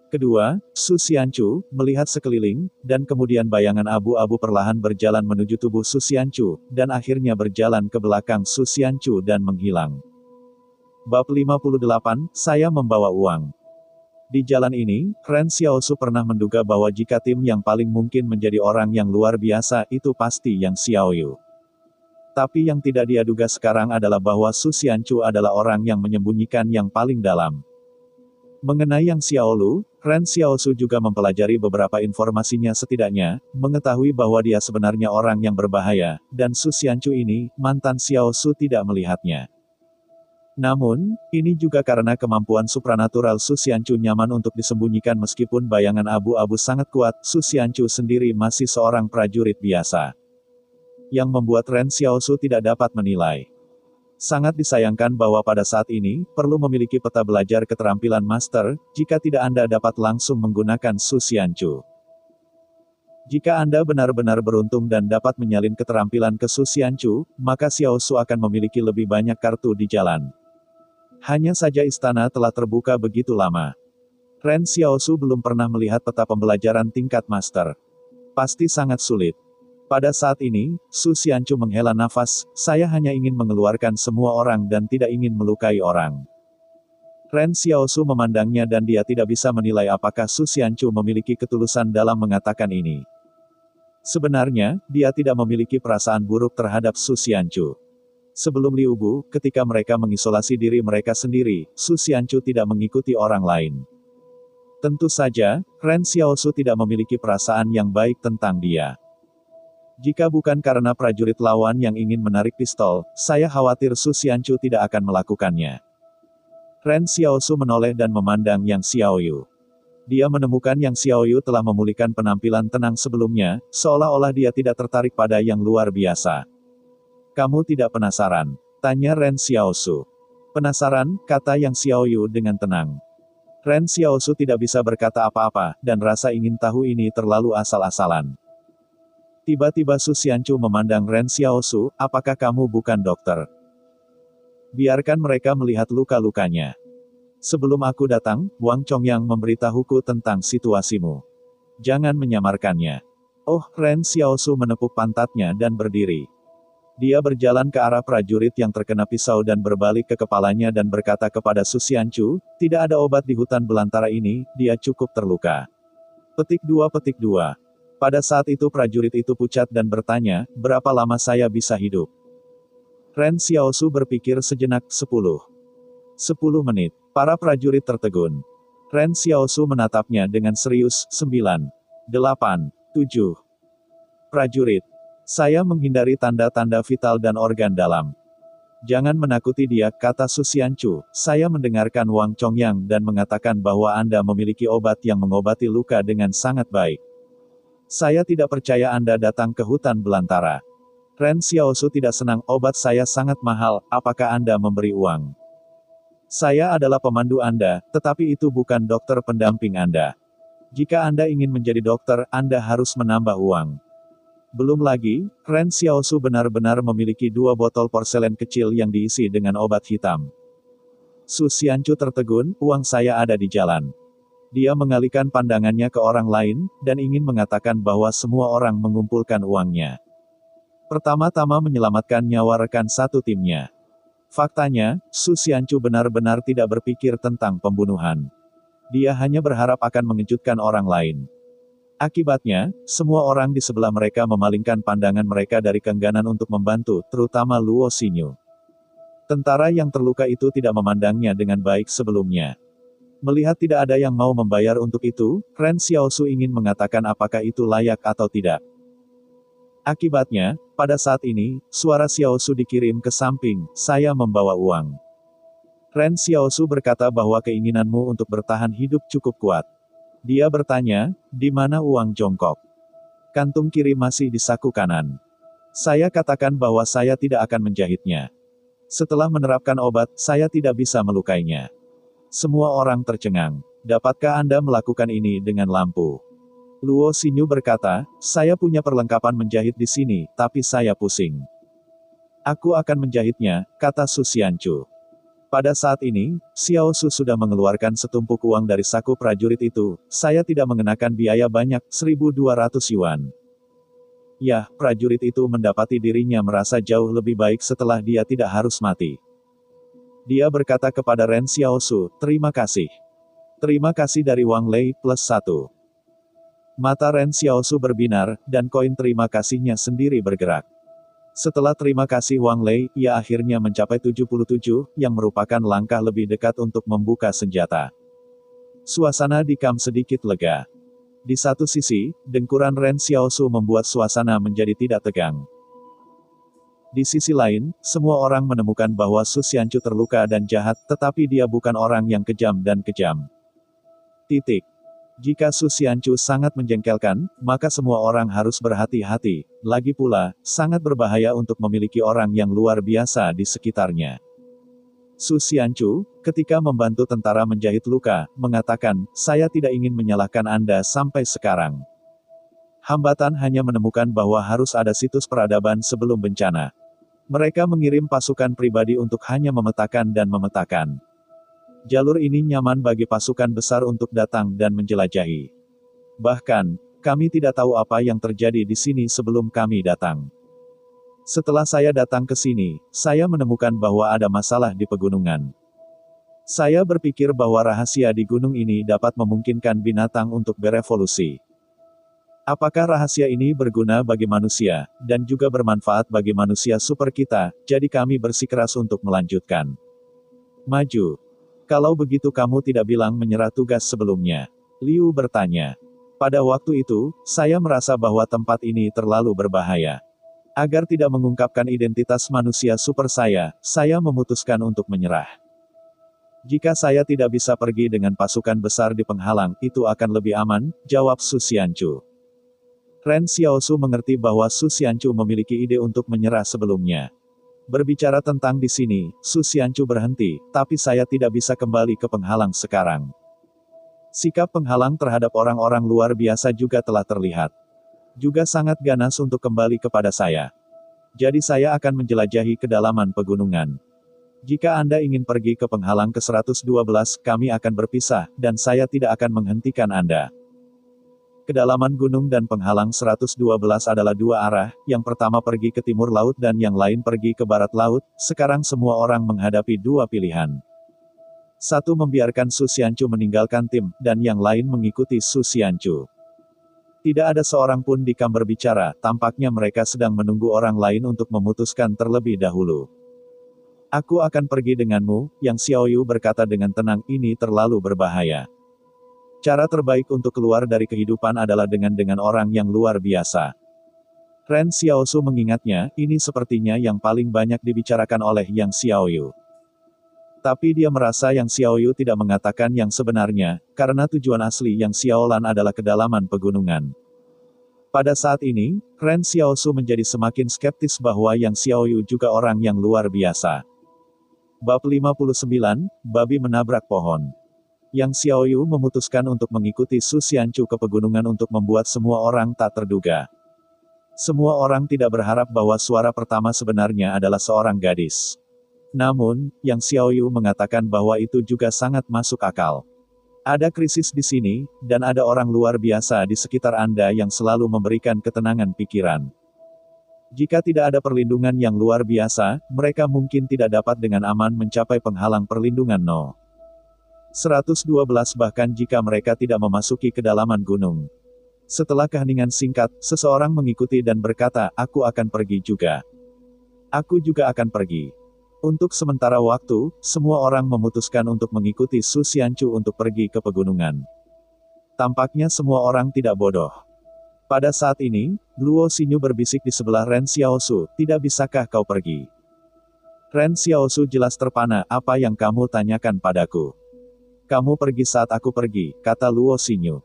Kedua, Su Xianchu melihat sekeliling, dan kemudian bayangan abu-abu perlahan berjalan menuju tubuh Su Xianchu, dan akhirnya berjalan ke belakang Su Xianchu dan menghilang. Bab 58, Saya Membawa Uang. Di jalan ini, Ren Xiaosu pernah menduga bahwa jika tim yang paling mungkin menjadi orang yang luar biasa, itu pasti Yang Xiaoyu. Tapi yang tidak dia duga sekarang adalah bahwa Su Xianchu adalah orang yang menyembunyikan yang paling dalam. Mengenai Yang Xiaolu, Ren Xiaosu juga mempelajari beberapa informasinya, setidaknya mengetahui bahwa dia sebenarnya orang yang berbahaya, dan Su Xianchu ini, mantan Xiaosu, tidak melihatnya. Namun, ini juga karena kemampuan supranatural Su Xianchu nyaman untuk disembunyikan meskipun bayangan abu-abu sangat kuat, Su Xianchu sendiri masih seorang prajurit biasa. Yang membuat Ren Xiaosu tidak dapat menilai. Sangat disayangkan bahwa pada saat ini, perlu memiliki peta belajar keterampilan master, jika tidak Anda dapat langsung menggunakan Su Xianchu. Jika Anda benar-benar beruntung dan dapat menyalin keterampilan ke Su Xianchu, maka Xiaosu akan memiliki lebih banyak kartu di jalan. Hanya saja istana telah terbuka begitu lama. Ren Xiaosu belum pernah melihat peta pembelajaran tingkat master. Pasti sangat sulit. Pada saat ini, Su Xianchu menghela nafas, saya hanya ingin mengeluarkan semua orang dan tidak ingin melukai orang. Ren Xiaosu memandangnya dan dia tidak bisa menilai apakah Su Xianchu memiliki ketulusan dalam mengatakan ini. Sebenarnya, dia tidak memiliki perasaan buruk terhadap Su Xianchu. Sebelum Liu Bu, ketika mereka mengisolasi diri mereka sendiri, Su Xianchu tidak mengikuti orang lain. Tentu saja, Ren Xiaosu tidak memiliki perasaan yang baik tentang dia. Jika bukan karena prajurit lawan yang ingin menarik pistol, saya khawatir Su Xianchu tidak akan melakukannya. Ren Xiaosu menoleh dan memandang Yang Xiaoyu. Dia menemukan Yang Xiaoyu telah memulihkan penampilan tenang sebelumnya, seolah-olah dia tidak tertarik pada yang luar biasa. Kamu tidak penasaran? Tanya Ren Xiaosu. Penasaran, kata Yang Xiaoyu dengan tenang. Ren Xiaosu tidak bisa berkata apa-apa, dan rasa ingin tahu ini terlalu asal-asalan. Tiba-tiba Su Xianchu memandang Ren Xiaosu, apakah kamu bukan dokter? Biarkan mereka melihat luka-lukanya. Sebelum aku datang, Wang Chongyang memberitahuku tentang situasimu. Jangan menyamarkannya. Oh, Ren Xiaosu menepuk pantatnya dan berdiri. Dia berjalan ke arah prajurit yang terkena pisau dan berbalik ke kepalanya dan berkata kepada Su Xianchu, tidak ada obat di hutan belantara ini, dia cukup terluka. Petik 2. Pada saat itu prajurit itu pucat dan bertanya, berapa lama saya bisa hidup? Ren Xiaosu berpikir sejenak, 10 menit. Para prajurit tertegun. Ren Xiaosu menatapnya dengan serius, 9, 8, 7. Prajurit. Saya menghindari tanda-tanda vital dan organ dalam. Jangan menakuti dia, kata Su Xianchu. Saya mendengarkan Wang Chongyang dan mengatakan bahwa Anda memiliki obat yang mengobati luka dengan sangat baik. Saya tidak percaya Anda datang ke hutan belantara. Ren Xiaosu tidak senang, obat saya sangat mahal, apakah Anda memberi uang? Saya adalah pemandu Anda, tetapi itu bukan dokter pendamping Anda. Jika Anda ingin menjadi dokter, Anda harus menambah uang. Belum lagi, Ren Xiaosu benar-benar memiliki 2 botol porselen kecil yang diisi dengan obat hitam. Su Xianchu tertegun, uang saya ada di jalan. Dia mengalihkan pandangannya ke orang lain, dan ingin mengatakan bahwa semua orang mengumpulkan uangnya. Pertama-tama menyelamatkan nyawa rekan satu timnya. Faktanya, Su Xianchu benar-benar tidak berpikir tentang pembunuhan. Dia hanya berharap akan mengejutkan orang lain. Akibatnya, semua orang di sebelah mereka memalingkan pandangan mereka dari keengganan untuk membantu, terutama Luo Xinyu. Tentara yang terluka itu tidak memandangnya dengan baik sebelumnya. Melihat tidak ada yang mau membayar untuk itu, Ren Xiaosu ingin mengatakan apakah itu layak atau tidak. Akibatnya, pada saat ini, suara Xiaosu dikirim ke samping, saya membawa uang. Ren Xiaosu berkata bahwa keinginanmu untuk bertahan hidup cukup kuat. Dia bertanya, di mana uang jongkok? Kantung kiri masih di saku kanan. Saya katakan bahwa saya tidak akan menjahitnya. Setelah menerapkan obat, saya tidak bisa melukainya. Semua orang tercengang. Dapatkah Anda melakukan ini dengan lampu? Luo Xinyu berkata, saya punya perlengkapan menjahit di sini, tapi saya pusing. Aku akan menjahitnya, kata Su Xianchu. Pada saat ini, Xiaosu sudah mengeluarkan setumpuk uang dari saku prajurit itu, saya tidak mengenakan biaya banyak, 1.200 yuan. Ya, prajurit itu mendapati dirinya merasa jauh lebih baik setelah dia tidak harus mati. Dia berkata kepada Ren Xiaosu, terima kasih. Terima kasih dari Wang Lei, +1. Mata Ren Xiaosu berbinar, dan koin terima kasihnya sendiri bergerak. Setelah terima kasih Wang Lei, ia akhirnya mencapai 77, yang merupakan langkah lebih dekat untuk membuka senjata. Suasana di kamp sedikit lega. Di satu sisi, dengkuran Ren Xiaosu membuat suasana menjadi tidak tegang. Di sisi lain, semua orang menemukan bahwa Su Xianchu terluka dan jahat, tetapi dia bukan orang yang kejam dan kejam. Titik. Jika Su Xianchu sangat menjengkelkan, maka semua orang harus berhati-hati. Lagi pula, sangat berbahaya untuk memiliki orang yang luar biasa di sekitarnya. Su Xianchu, ketika membantu tentara menjahit luka, mengatakan, saya tidak ingin menyalahkan Anda sampai sekarang. Hambatan hanya menemukan bahwa harus ada situs peradaban sebelum bencana. Mereka mengirim pasukan pribadi untuk hanya memetakan dan memetakan. Jalur ini nyaman bagi pasukan besar untuk datang dan menjelajahi. Bahkan, kami tidak tahu apa yang terjadi di sini sebelum kami datang. Setelah saya datang ke sini, saya menemukan bahwa ada masalah di pegunungan. Saya berpikir bahwa rahasia di gunung ini dapat memungkinkan binatang untuk berevolusi. Apakah rahasia ini berguna bagi manusia, dan juga bermanfaat bagi manusia super kita, jadi kami bersikeras untuk melanjutkan. Maju. Kalau begitu kamu tidak bilang menyerah tugas sebelumnya. Liu bertanya. Pada waktu itu, saya merasa bahwa tempat ini terlalu berbahaya. Agar tidak mengungkapkan identitas manusia super saya memutuskan untuk menyerah. Jika saya tidak bisa pergi dengan pasukan besar di penghalang, itu akan lebih aman, jawab Su Xianchu. Ren Xiaosu mengerti bahwa Su Xianchu memiliki ide untuk menyerah sebelumnya. Berbicara tentang di sini, Su Xianchu berhenti, tapi saya tidak bisa kembali ke penghalang sekarang. Sikap penghalang terhadap orang-orang luar biasa juga telah terlihat. Juga sangat ganas untuk kembali kepada saya. Jadi saya akan menjelajahi kedalaman pegunungan. Jika Anda ingin pergi ke penghalang ke-112, kami akan berpisah, dan saya tidak akan menghentikan Anda. Kedalaman gunung dan penghalang 112 adalah dua arah, yang pertama pergi ke timur laut dan yang lain pergi ke barat laut. Sekarang semua orang menghadapi dua pilihan. Satu, membiarkan Su Xianchu meninggalkan tim, dan yang lain mengikuti Su Xianchu. Tidak ada seorang pun di kamp berbicara, tampaknya mereka sedang menunggu orang lain untuk memutuskan terlebih dahulu. Aku akan pergi denganmu, Yang Xiaoyu berkata dengan tenang, ini terlalu berbahaya. Cara terbaik untuk keluar dari kehidupan adalah dengan orang yang luar biasa. Ren Xiaosu mengingatnya, ini sepertinya yang paling banyak dibicarakan oleh Yang Xiaoyu. Tapi dia merasa Yang Xiaoyu tidak mengatakan yang sebenarnya, karena tujuan asli Yang Xiaolan adalah kedalaman pegunungan. Pada saat ini, Ren Xiaosu menjadi semakin skeptis bahwa Yang Xiaoyu juga orang yang luar biasa. Bab 59, Babi menabrak pohon. Yang Xiaoyu memutuskan untuk mengikuti Su Xianchu ke pegunungan untuk membuat semua orang tak terduga. Semua orang tidak berharap bahwa suara pertama sebenarnya adalah seorang gadis. Namun, Yang Xiaoyu mengatakan bahwa itu juga sangat masuk akal. Ada krisis di sini, dan ada orang luar biasa di sekitar Anda yang selalu memberikan ketenangan pikiran. Jika tidak ada perlindungan yang luar biasa, mereka mungkin tidak dapat dengan aman mencapai penghalang perlindungan No. 112 bahkan jika mereka tidak memasuki kedalaman gunung. Setelah keheningan singkat, seseorang mengikuti dan berkata, aku akan pergi juga. Aku juga akan pergi. Untuk sementara waktu, semua orang memutuskan untuk mengikuti Su Xianchu untuk pergi ke pegunungan. Tampaknya semua orang tidak bodoh. Pada saat ini, Luo Xinyu berbisik di sebelah Ren Xiaosu, tidak bisakah kau pergi? Ren Xiaosu jelas terpana, apa yang kamu tanyakan padaku? Kamu pergi saat aku pergi, kata Luo Xinyu.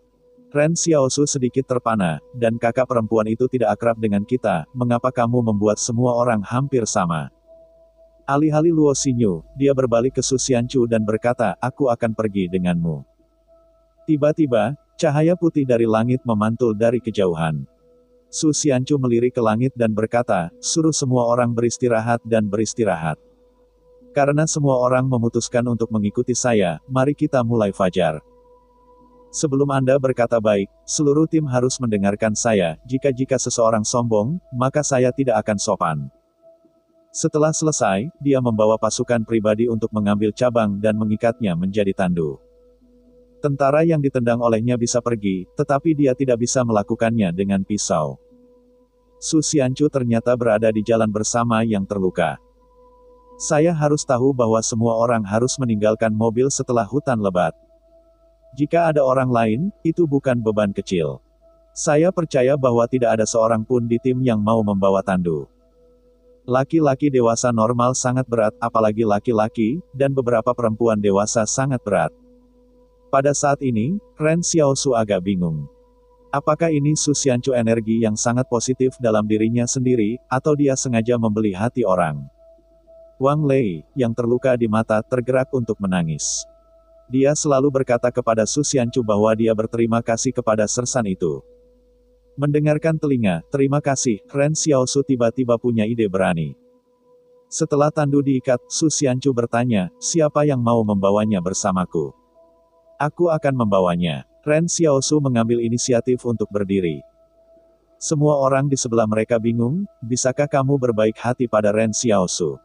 Ren Xiaosu sedikit terpana, dan kakak perempuan itu tidak akrab dengan kita, mengapa kamu membuat semua orang hampir sama? Alih-alih Luo Xinyu, dia berbalik ke Su Xianchu dan berkata, aku akan pergi denganmu. Tiba-tiba, cahaya putih dari langit memantul dari kejauhan. Su Xianchu melirik ke langit dan berkata, suruh semua orang beristirahat dan beristirahat. Karena semua orang memutuskan untuk mengikuti saya, mari kita mulai fajar. Sebelum Anda berkata baik, seluruh tim harus mendengarkan saya, jika seseorang sombong, maka saya tidak akan sopan. Setelah selesai, dia membawa pasukan pribadi untuk mengambil cabang dan mengikatnya menjadi tandu. Tentara yang ditendang olehnya bisa pergi, tetapi dia tidak bisa melakukannya dengan pisau. Su Xianchu ternyata berada di jalan bersama yang terluka. Saya harus tahu bahwa semua orang harus meninggalkan mobil setelah hutan lebat. Jika ada orang lain, itu bukan beban kecil. Saya percaya bahwa tidak ada seorang pun di tim yang mau membawa tandu. Laki-laki dewasa normal sangat berat, apalagi laki-laki, dan beberapa perempuan dewasa sangat berat. Pada saat ini, Ren Xiaosu agak bingung. Apakah ini Su Xianchu energi yang sangat positif dalam dirinya sendiri, atau dia sengaja membeli hati orang? Wang Lei, yang terluka di mata, tergerak untuk menangis. Dia selalu berkata kepada Su Xianchu bahwa dia berterima kasih kepada sersan itu. Mendengarkan telinga, terima kasih, Ren Xiaosu tiba-tiba punya ide berani. Setelah tandu diikat, Su Xianchu bertanya, siapa yang mau membawanya bersamaku? Aku akan membawanya. Ren Xiaosu mengambil inisiatif untuk berdiri. Semua orang di sebelah mereka bingung, bisakah kamu berbaik hati pada Ren Xiaosu?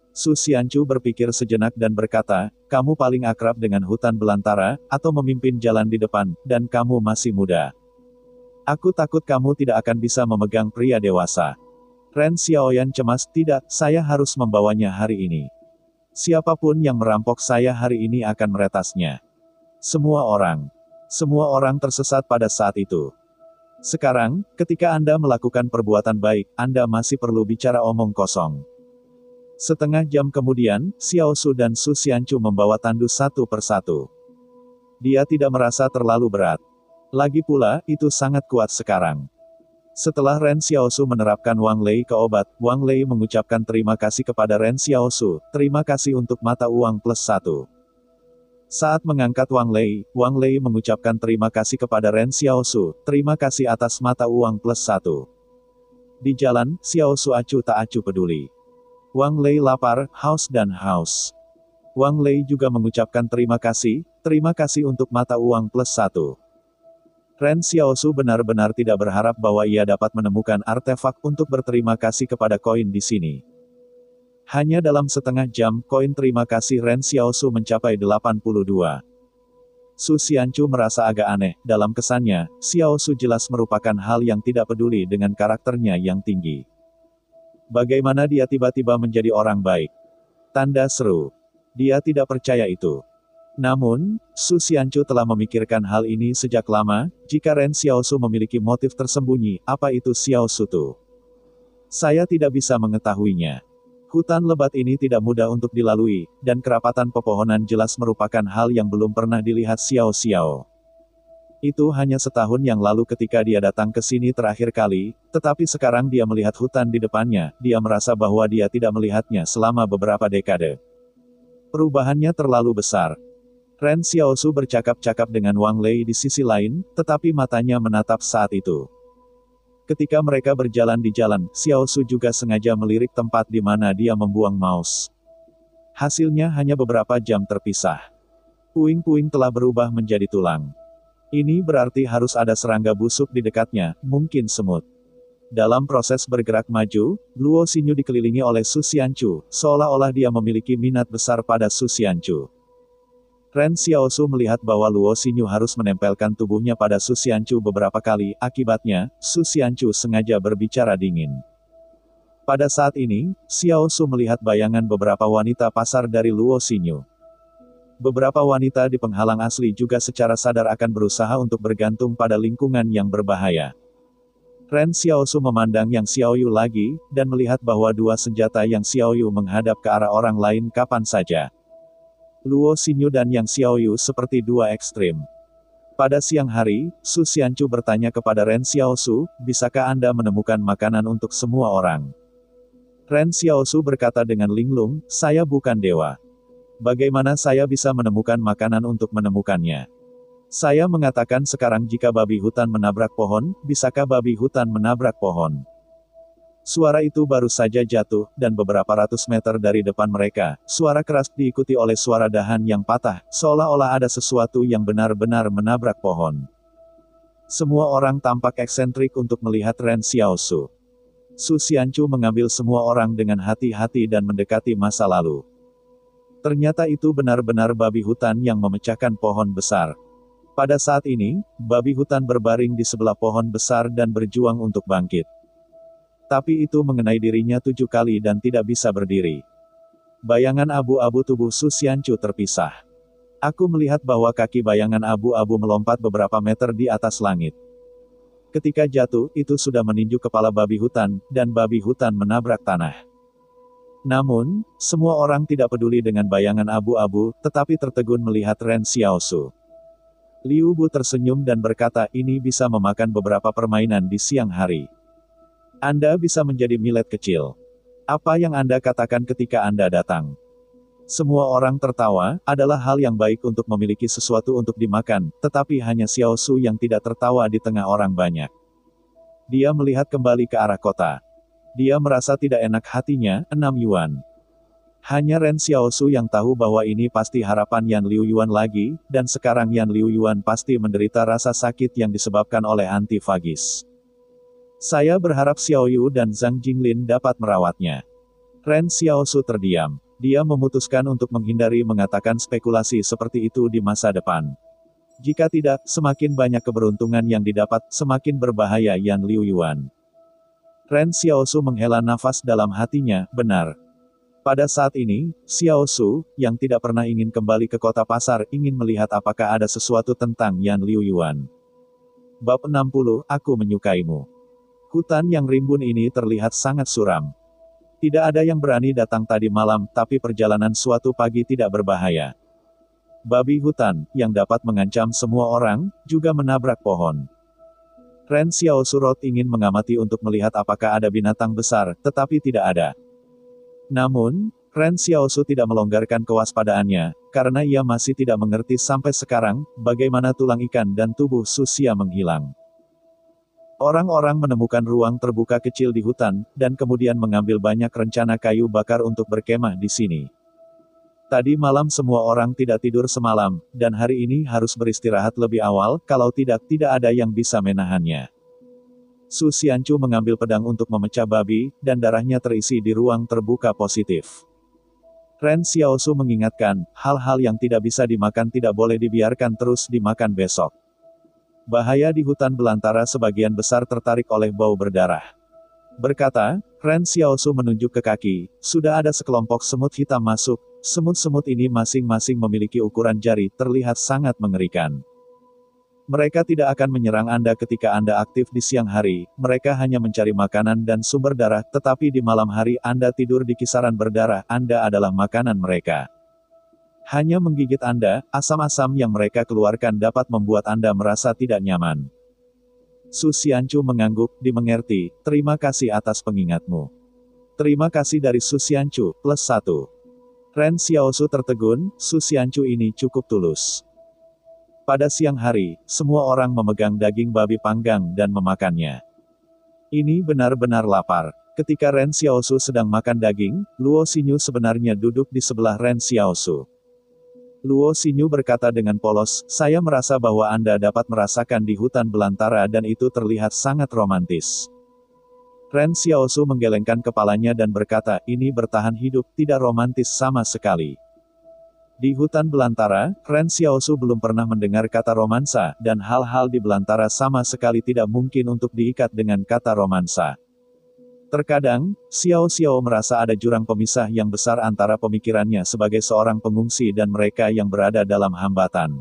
Su Xianchu berpikir sejenak dan berkata, kamu paling akrab dengan hutan belantara, atau memimpin jalan di depan, dan kamu masih muda. Aku takut kamu tidak akan bisa memegang pria dewasa. Ren Xiaoyan cemas, tidak, saya harus membawanya hari ini. Siapapun yang merampok saya hari ini akan meretasnya. Semua orang tersesat pada saat itu. Sekarang, ketika Anda melakukan perbuatan baik, Anda masih perlu bicara omong kosong. Setengah jam kemudian, Xiaosu dan Su Xianchu membawa tandu satu persatu. Dia tidak merasa terlalu berat. Lagi pula, itu sangat kuat sekarang. Setelah Ren Xiaosu menerapkan Wang Lei ke obat, Wang Lei mengucapkan terima kasih kepada Ren Xiaosu, terima kasih untuk mata uang +1. Saat mengangkat Wang Lei mengucapkan terima kasih kepada Ren Xiaosu, terima kasih atas mata uang +1. Di jalan, Xiaosu acuh tak acuh peduli. Wang Lei lapar, haus dan haus. Wang Lei juga mengucapkan terima kasih untuk mata uang +1. Ren Xiaosu benar-benar tidak berharap bahwa ia dapat menemukan artefak untuk berterima kasih kepada koin di sini. Hanya dalam setengah jam, koin terima kasih Ren Xiaosu mencapai 82. Su Xianchu merasa agak aneh, dalam kesannya, Xiaosu jelas merupakan hal yang tidak peduli dengan karakternya yang tinggi. Bagaimana dia tiba-tiba menjadi orang baik? Tanda seru. Dia tidak percaya itu. Namun, Su Xianchu telah memikirkan hal ini sejak lama, jika Ren Xiaosu memiliki motif tersembunyi, apa itu Xiaosu Tu? Saya tidak bisa mengetahuinya. Hutan lebat ini tidak mudah untuk dilalui, dan kerapatan pepohonan jelas merupakan hal yang belum pernah dilihat Xiao Xiao. Itu hanya setahun yang lalu ketika dia datang ke sini terakhir kali, tetapi sekarang dia melihat hutan di depannya, dia merasa bahwa dia tidak melihatnya selama beberapa dekade. Perubahannya terlalu besar. Ren Xiaosu bercakap-cakap dengan Wang Lei di sisi lain, tetapi matanya menatap saat itu. Ketika mereka berjalan di jalan, Xiaosu juga sengaja melirik tempat di mana dia membuang mouse. Hasilnya hanya beberapa jam terpisah. Puing-puing telah berubah menjadi tulang. Ini berarti harus ada serangga busuk di dekatnya, mungkin semut. Dalam proses bergerak maju, Luo Xinyu dikelilingi oleh Su Xianchu, seolah-olah dia memiliki minat besar pada Su Xianchu. Ren Xiaosu melihat bahwa Luo Xinyu harus menempelkan tubuhnya pada Su Xianchu beberapa kali, akibatnya, Su Xianchu sengaja berbicara dingin. Pada saat ini, Xiaosu melihat bayangan beberapa wanita pasar dari Luo Xinyu. Beberapa wanita di penghalang asli juga secara sadar akan berusaha untuk bergantung pada lingkungan yang berbahaya. Ren Xiaosu memandang Yang Xiaoyu lagi, dan melihat bahwa dua senjata Yang Xiaoyu menghadap ke arah orang lain kapan saja. Luo Xinyu dan Yang Xiaoyu seperti dua ekstrim. Pada siang hari, Su Xianchu bertanya kepada Ren Xiaosu, bisakah Anda menemukan makanan untuk semua orang? Ren Xiaosu berkata dengan linglung, saya bukan dewa. Bagaimana saya bisa menemukan makanan untuk menemukannya? Saya mengatakan sekarang jika babi hutan menabrak pohon, bisakah babi hutan menabrak pohon? Suara itu baru saja jatuh, dan beberapa ratus meter dari depan mereka, suara keras diikuti oleh suara dahan yang patah, seolah-olah ada sesuatu yang benar-benar menabrak pohon. Semua orang tampak eksentrik untuk melihat Ren Xiaosu. Su Xianchu mengambil semua orang dengan hati-hati dan mendekati masa lalu. Ternyata itu benar-benar babi hutan yang memecahkan pohon besar. Pada saat ini, babi hutan berbaring di sebelah pohon besar dan berjuang untuk bangkit. Tapi itu mengenai dirinya 7 kali dan tidak bisa berdiri. Bayangan abu-abu tubuh Su Xianchu terpisah. Aku melihat bahwa kaki bayangan abu-abu melompat beberapa meter di atas langit. Ketika jatuh, itu sudah meninju kepala babi hutan, dan babi hutan menabrak tanah. Namun, semua orang tidak peduli dengan bayangan abu-abu, tetapi tertegun melihat Ren Xiaosu. Liu Bu tersenyum dan berkata, ini bisa memakan beberapa permainan di siang hari. Anda bisa menjadi millet kecil. Apa yang Anda katakan ketika Anda datang? Semua orang tertawa, adalah hal yang baik untuk memiliki sesuatu untuk dimakan, tetapi hanya Xiao Su yang tidak tertawa di tengah orang banyak. Dia melihat kembali ke arah kota. Dia merasa tidak enak hatinya, 6 yuan. Hanya Ren Xiao Su yang tahu bahwa ini pasti harapan Yan Liu Yuan lagi, dan sekarang Yan Liu Yuan pasti menderita rasa sakit yang disebabkan oleh antifagis. Saya berharap Xiao Yu dan Zhang Jinglin dapat merawatnya. Ren Xiao Su terdiam. Dia memutuskan untuk menghindari mengatakan spekulasi seperti itu di masa depan. Jika tidak, semakin banyak keberuntungan yang didapat, semakin berbahaya Yan Liu Yuan. Ren Xiao Su menghela nafas dalam hatinya, benar. Pada saat ini, Xiao Su, yang tidak pernah ingin kembali ke kota pasar, ingin melihat apakah ada sesuatu tentang Yan Liu Yuan. Bab 60, Aku Menyukaimu. Hutan yang rimbun ini terlihat sangat suram. Tidak ada yang berani datang tadi malam, tapi perjalanan suatu pagi tidak berbahaya. Babi hutan, yang dapat mengancam semua orang, juga menabrak pohon. Ren Xiao Surot ingin mengamati untuk melihat apakah ada binatang besar, tetapi tidak ada. Namun, Ren Xiao Su tidak melonggarkan kewaspadaannya, karena ia masih tidak mengerti sampai sekarang, bagaimana tulang ikan dan tubuh Su Xia menghilang. Orang-orang menemukan ruang terbuka kecil di hutan, dan kemudian mengambil banyak rencana kayu bakar untuk berkemah di sini. Tadi malam semua orang tidak tidur semalam, dan hari ini harus beristirahat lebih awal, kalau tidak, tidak ada yang bisa menahannya. Su Xianchu mengambil pedang untuk memecah babi, dan darahnya terisi di ruang terbuka positif. Ren Xiaosu mengingatkan, hal-hal yang tidak bisa dimakan tidak boleh dibiarkan terus dimakan besok. Bahaya di hutan belantara sebagian besar tertarik oleh bau berdarah. Berkata, Ren Xiaosu menunjuk ke kaki, sudah ada sekelompok semut hitam masuk, semut-semut ini masing-masing memiliki ukuran jari, terlihat sangat mengerikan. Mereka tidak akan menyerang Anda ketika Anda aktif di siang hari, mereka hanya mencari makanan dan sumber darah, tetapi di malam hari Anda tidur di kisaran berdarah, Anda adalah makanan mereka. Hanya menggigit Anda, asam-asam yang mereka keluarkan dapat membuat Anda merasa tidak nyaman. Su Xianchu mengangguk, dimengerti, terima kasih atas pengingatmu. Terima kasih dari Su Xianchu, +1. Ren Xiaosu tertegun, Su Xianchu ini cukup tulus. Pada siang hari, semua orang memegang daging babi panggang dan memakannya. Ini benar-benar lapar. Ketika Ren Xiaosu sedang makan daging, Luo Xinyu sebenarnya duduk di sebelah Ren Xiaosu. Luo Xinyu berkata dengan polos, saya merasa bahwa Anda dapat merasakan di hutan belantara dan itu terlihat sangat romantis. Ren Xiaosu menggelengkan kepalanya dan berkata, ini bertahan hidup, tidak romantis sama sekali. Di hutan belantara, Ren Xiaosu belum pernah mendengar kata romansa, dan hal-hal di belantara sama sekali tidak mungkin untuk diikat dengan kata romansa. Terkadang, Xiao Xiao merasa ada jurang pemisah yang besar antara pemikirannya sebagai seorang pengungsi dan mereka yang berada dalam hambatan.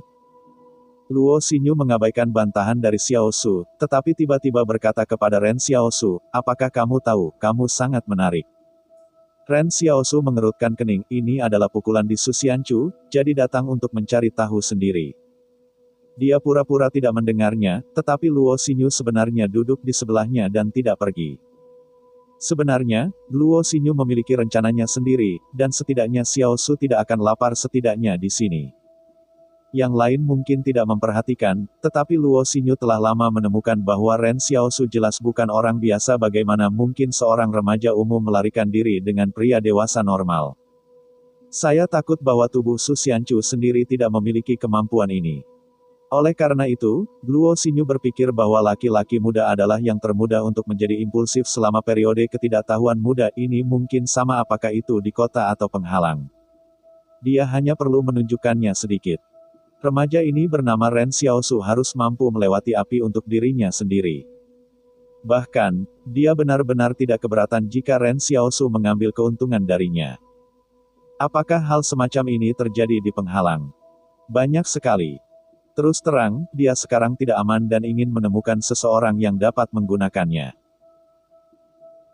Luo Xinyu mengabaikan bantahan dari Xiao Su, tetapi tiba-tiba berkata kepada Ren Xiao Su, apakah kamu tahu, kamu sangat menarik. Ren Xiao Su mengerutkan kening, ini adalah pukulan di Su Xianchu, jadi datang untuk mencari tahu sendiri. Dia pura-pura tidak mendengarnya, tetapi Luo Xinyu sebenarnya duduk di sebelahnya dan tidak pergi. Sebenarnya, Luo Xinyu memiliki rencananya sendiri, dan setidaknya Xiao Su tidak akan lapar setidaknya di sini. Yang lain mungkin tidak memperhatikan, tetapi Luo Xinyu telah lama menemukan bahwa Ren Xiao Su jelas bukan orang biasa. Bagaimana mungkin seorang remaja umum melarikan diri dengan pria dewasa normal. Saya takut bahwa tubuh Su Xianchu sendiri tidak memiliki kemampuan ini. Oleh karena itu, Luo Xinyu berpikir bahwa laki-laki muda adalah yang termudah untuk menjadi impulsif selama periode ketidaktahuan muda ini, mungkin sama apakah itu di kota atau penghalang. Dia hanya perlu menunjukkannya sedikit. Remaja ini bernama Ren Xiaosu harus mampu melewati api untuk dirinya sendiri. Bahkan, dia benar-benar tidak keberatan jika Ren Xiaosu mengambil keuntungan darinya. Apakah hal semacam ini terjadi di penghalang? Banyak sekali. Terus terang, dia sekarang tidak aman dan ingin menemukan seseorang yang dapat menggunakannya.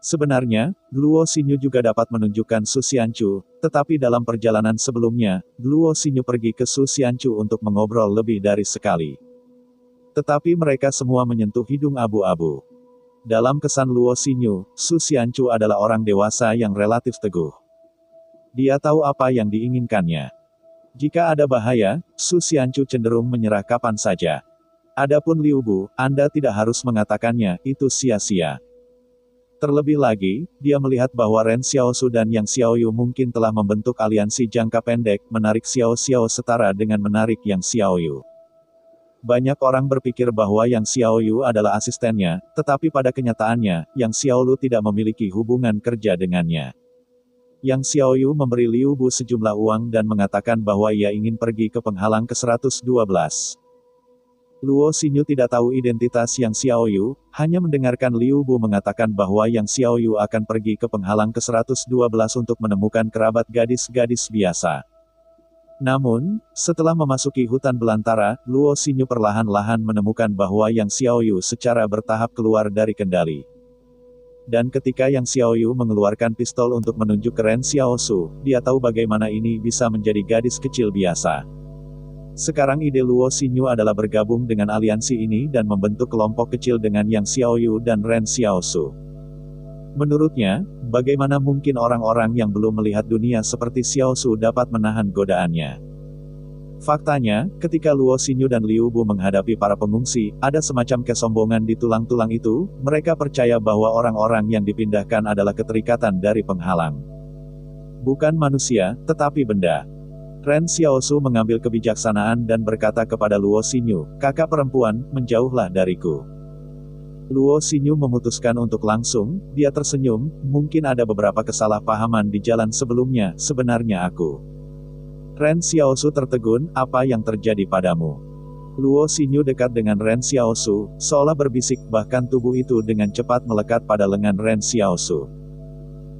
Sebenarnya, Luo Xinyu juga dapat menunjukkan Su Xianchu, tetapi dalam perjalanan sebelumnya, Luo Xinyu pergi ke Su Xianchu untuk mengobrol lebih dari sekali. Tetapi mereka semua menyentuh hidung abu-abu. Dalam kesan Luo Xinyu, Su Xianchu adalah orang dewasa yang relatif teguh. Dia tahu apa yang diinginkannya. Jika ada bahaya, Su Xianchu cenderung menyerah kapan saja. Adapun Liu Bu, Anda tidak harus mengatakannya, itu sia-sia. Terlebih lagi, dia melihat bahwa Ren Xiaosu dan Yang Xiaoyu mungkin telah membentuk aliansi jangka pendek, menarik Xiao Xiao setara dengan menarik Yang Xiaoyu. Banyak orang berpikir bahwa Yang Xiaoyu adalah asistennya, tetapi pada kenyataannya, Yang Xiaolu tidak memiliki hubungan kerja dengannya. Yang Xiaoyu memberi Liu Bu sejumlah uang dan mengatakan bahwa ia ingin pergi ke penghalang ke-112. Luo Xinyu tidak tahu identitas Yang Xiaoyu, hanya mendengarkan Liu Bu mengatakan bahwa Yang Xiaoyu akan pergi ke penghalang ke-112 untuk menemukan kerabat gadis-gadis biasa. Namun, setelah memasuki hutan belantara, Luo Xinyu perlahan-lahan menemukan bahwa Yang Xiaoyu secara bertahap keluar dari kendali. Dan ketika Yang Xiaoyu mengeluarkan pistol untuk menunjuk ke Ren Xiaosu, dia tahu bagaimana ini bisa menjadi gadis kecil biasa. Sekarang ide Luo Xinyu adalah bergabung dengan aliansi ini dan membentuk kelompok kecil dengan Yang Xiaoyu dan Ren Xiaosu. Menurutnya, bagaimana mungkin orang-orang yang belum melihat dunia seperti Xiaosu dapat menahan godaannya? Faktanya, ketika Luo Xinyu dan Liu Bu menghadapi para pengungsi, ada semacam kesombongan di tulang-tulang itu, mereka percaya bahwa orang-orang yang dipindahkan adalah keterikatan dari penghalang. Bukan manusia, tetapi benda. Ren Xiaosu mengambil kebijaksanaan dan berkata kepada Luo Xinyu, "Kakak perempuan, menjauhlah dariku." Luo Xinyu memutuskan untuk langsung, dia tersenyum, "Mungkin ada beberapa kesalahpahaman di jalan sebelumnya, sebenarnya aku." Ren Xiaosu tertegun, "Apa yang terjadi padamu?" Luo Xinyu dekat dengan Ren Xiaosu, seolah berbisik, bahkan tubuh itu dengan cepat melekat pada lengan Ren Xiaosu.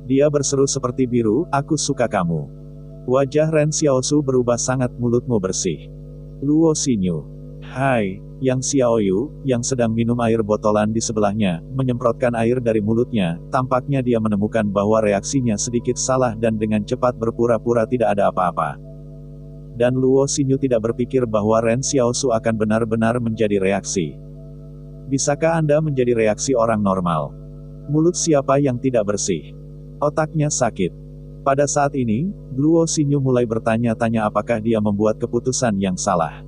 Dia berseru seperti biru, "Aku suka kamu." Wajah Ren Xiaosu berubah sangat, "Mulutmu bersih." Luo Xinyu, "Hai." Yang Xiaoyu, yang sedang minum air botolan di sebelahnya, menyemprotkan air dari mulutnya, tampaknya dia menemukan bahwa reaksinya sedikit salah dan dengan cepat berpura-pura tidak ada apa-apa. Dan Luo Xinyu tidak berpikir bahwa Ren Xiaosu akan benar-benar menjadi reaksi. Bisakah Anda menjadi reaksi orang normal? Mulut siapa yang tidak bersih? Otaknya sakit. Pada saat ini, Luo Xinyu mulai bertanya-tanya apakah dia membuat keputusan yang salah.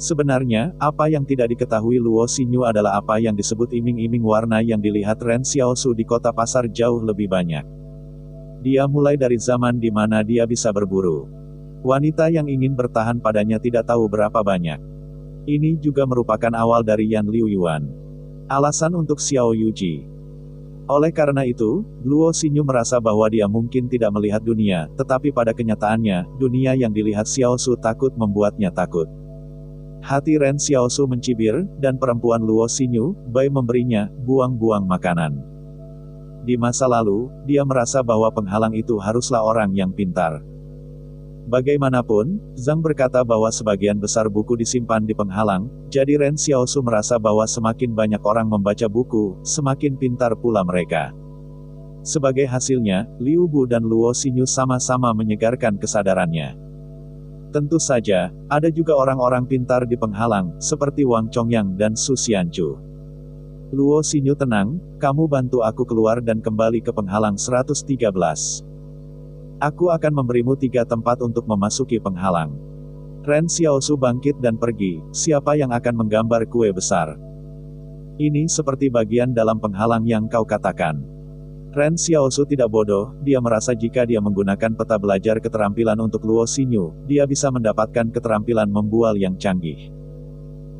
Sebenarnya, apa yang tidak diketahui Luo Xinyu adalah apa yang disebut iming-iming warna yang dilihat Ren Xiaosu di kota pasar jauh lebih banyak. Dia mulai dari zaman di mana dia bisa berburu. Wanita yang ingin bertahan padanya tidak tahu berapa banyak. Ini juga merupakan awal dari Yan Liu Yuan. Alasan untuk Xiao Yuji. Oleh karena itu, Luo Xinyu merasa bahwa dia mungkin tidak melihat dunia, tetapi pada kenyataannya, dunia yang dilihat Xiaosu takut membuatnya takut. Hati Ren Xiaosu mencibir, dan perempuan Luo Xinyu, Bai memberinya, buang-buang makanan. Di masa lalu, dia merasa bahwa penghalang itu haruslah orang yang pintar. Bagaimanapun, Zhang berkata bahwa sebagian besar buku disimpan di penghalang, jadi Ren Xiaosu merasa bahwa semakin banyak orang membaca buku, semakin pintar pula mereka. Sebagai hasilnya, Liu Bu dan Luo Xinyu sama-sama menyegarkan kesadarannya. Tentu saja, ada juga orang-orang pintar di penghalang, seperti Wang Chongyang dan Su Xianchu. Luo Xinyu tenang, "Kamu bantu aku keluar dan kembali ke penghalang 113. Aku akan memberimu 3 tempat untuk memasuki penghalang." Ren Xiaosu bangkit dan pergi, "Siapa yang akan menggambar kue besar? Ini seperti bagian dalam penghalang yang kau katakan." Ren Xiaosu tidak bodoh, dia merasa jika dia menggunakan peta belajar keterampilan untuk Luo Xinyu, dia bisa mendapatkan keterampilan membual yang canggih.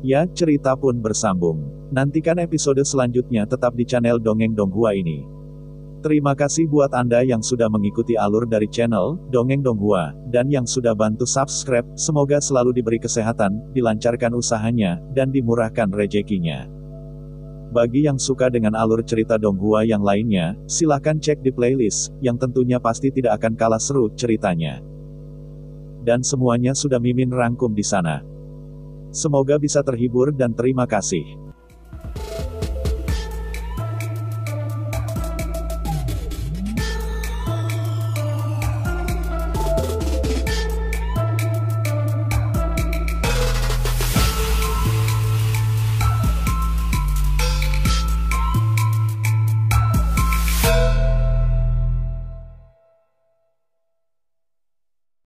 Ya, cerita pun bersambung. Nantikan episode selanjutnya tetap di channel Dongeng Donghua ini. Terima kasih buat Anda yang sudah mengikuti alur dari channel Dongeng Donghua, dan yang sudah bantu subscribe. Semoga selalu diberi kesehatan, dilancarkan usahanya, dan dimurahkan rezekinya. Bagi yang suka dengan alur cerita Donghua yang lainnya, silahkan cek di playlist, yang tentunya pasti tidak akan kalah seru ceritanya. Dan semuanya sudah Mimin rangkum di sana. Semoga bisa terhibur dan terima kasih.